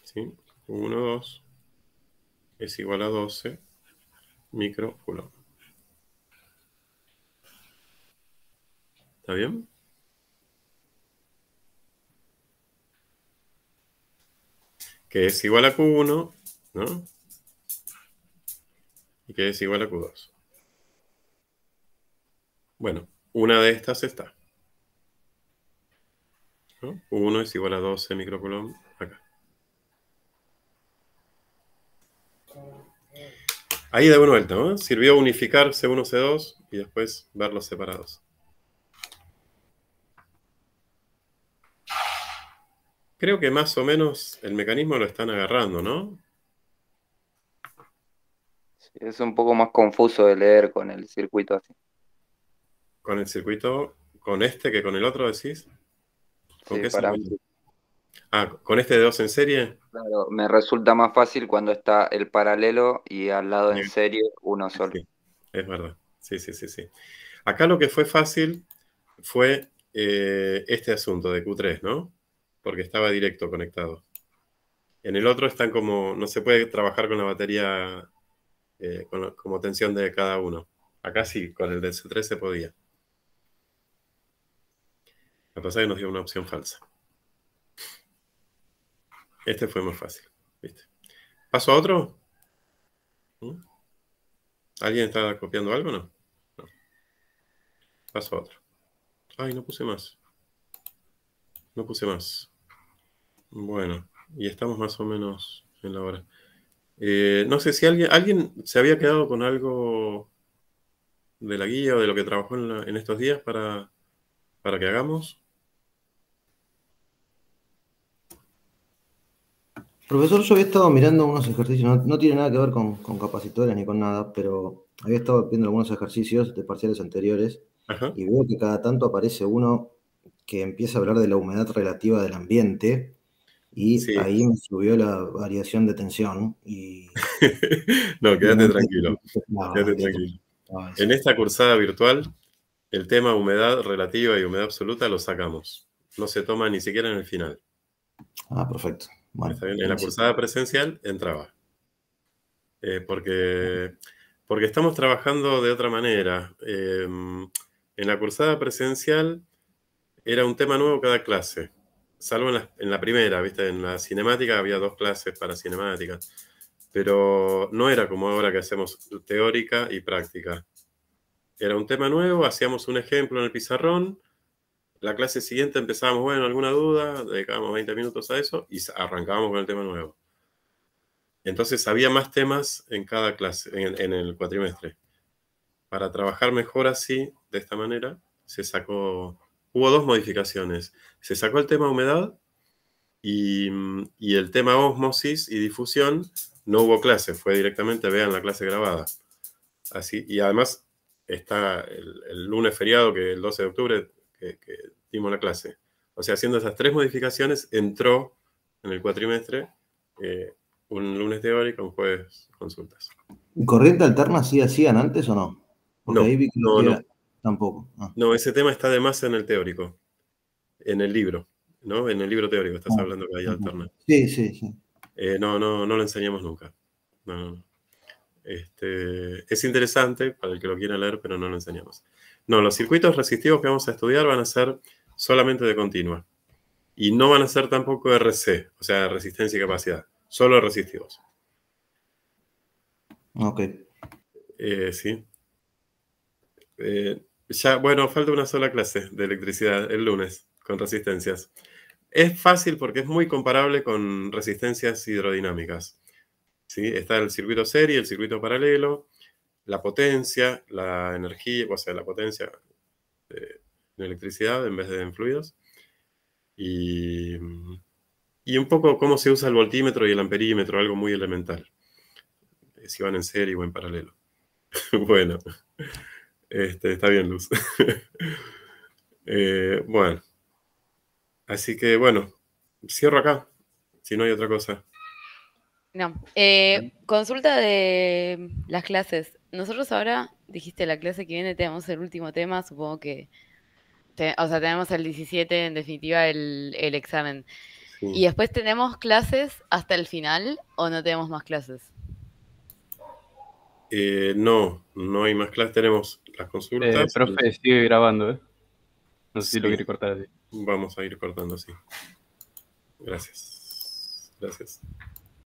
¿Sí? 1,2 es igual a 12 microcoulomb. ¿Está bien? Que es igual a Q1, ¿no? Y que es igual a Q2. Bueno, una de estas está, ¿no? Q1 es igual a 12 microcoulomb acá. Ahí de vuelta, ¿no? Sirvió unificar C1, C2 y después verlos separados. Creo que más o menos el mecanismo lo están agarrando, ¿no? Sí, es un poco más confuso de leer con el circuito así. Con el circuito, con este que con el otro decís. ¿Con Sí, qué para mí, circuito? Ah, ¿con este de 2 en serie? claro, me resulta más fácil cuando está el paralelo y al lado en serie uno solo. Sí, es verdad. Sí, sí, sí, sí. Acá lo que fue fácil fue este asunto de Q3, ¿no? Porque estaba directo conectado. En el otro están como, no se puede trabajar con la batería como tensión de cada uno. Acá sí, con el del C3 se podía. Lo que pasa es que nos dio una opción falsa. Este fue más fácil, ¿viste? ¿Paso a otro? ¿Mm? ¿Alguien está copiando algo o no? No. Paso a otro. Ay, no puse más. No puse más. Bueno, y estamos más o menos en la hora. No sé si alguien se había quedado con algo de la guía o de lo que trabajó en estos días para que hagamos. Profesor, yo había estado mirando unos ejercicios, no tiene nada que ver con capacitores ni con nada, pero había estado viendo algunos ejercicios de parciales anteriores Ajá. y veo que cada tanto aparece uno que empieza a hablar de la humedad relativa del ambiente y Sí. ahí me subió la variación de tensión y No, quédate tranquilo. No, Quédate eso tranquilo. no, eso. En esta cursada virtual, el tema humedad relativa y humedad absoluta lo sacamos. No se toma ni siquiera en el final. Ah, perfecto. Bueno, ¿Está bien? En la cursada presencial entraba. Porque estamos trabajando de otra manera. En la cursada presencial era un tema nuevo cada clase. Salvo en la primera, ¿viste? En la cinemática había 2 clases para cinemática. Pero no era como ahora que hacemos teórica y práctica. Era un tema nuevo, hacíamos un ejemplo en el pizarrón. La clase siguiente empezábamos, bueno, alguna duda, dedicábamos 20 minutos a eso y arrancábamos con el tema nuevo. Entonces había más temas en cada clase, en el cuatrimestre. Para trabajar mejor así, de esta manera, se sacó hubo dos modificaciones. Se sacó el tema humedad y el tema ósmosis y difusión no hubo clase, fue directamente, vean la clase grabada. Así, y además está el lunes feriado, que el 12 de octubre, que dimos la clase. O sea, haciendo esas tres modificaciones, entró en el cuatrimestre un lunes teórico, un jueves consultas. ¿Y corriente alterna sí hacían antes o no? Porque No, ahí vi que no. Tampoco. Ah. No, ese tema está de más en el teórico, en el libro, ¿no? En el libro teórico estás hablando que hay alterna. Sí, sí, sí. No lo enseñamos nunca. No. Es interesante para el que lo quiera leer, pero no lo enseñamos. No, los circuitos resistivos que vamos a estudiar van a ser solamente de continua. Y no van a ser tampoco RC, o sea, resistencia y capacidad. Solo resistivos. Ok. Sí. Ya, bueno, falta una sola clase de electricidad el lunes con resistencias. Es fácil porque es muy comparable con resistencias hidrodinámicas. ¿Sí? Está el circuito serie, el circuito paralelo, la potencia, la energía, o sea, la potencia de electricidad en vez de en fluidos. Y un poco cómo se usa el voltímetro y el amperímetro, algo muy elemental. Si van en serie o en paralelo. Bueno, está bien, Luz. Bueno, así que bueno, cierro acá, si no hay otra cosa. No. Consulta de las clases. Nosotros ahora, dijiste, la clase que viene tenemos el último tema, supongo que... o sea, tenemos el 17, en definitiva, el examen. Sí. ¿Y después tenemos clases hasta el final o no tenemos más clases? No hay más clases, tenemos las consultas. Profe, sigue grabando, ¿eh? No sé Sí. si lo quiere cortar así. Vamos a ir cortando así. Gracias. Gracias.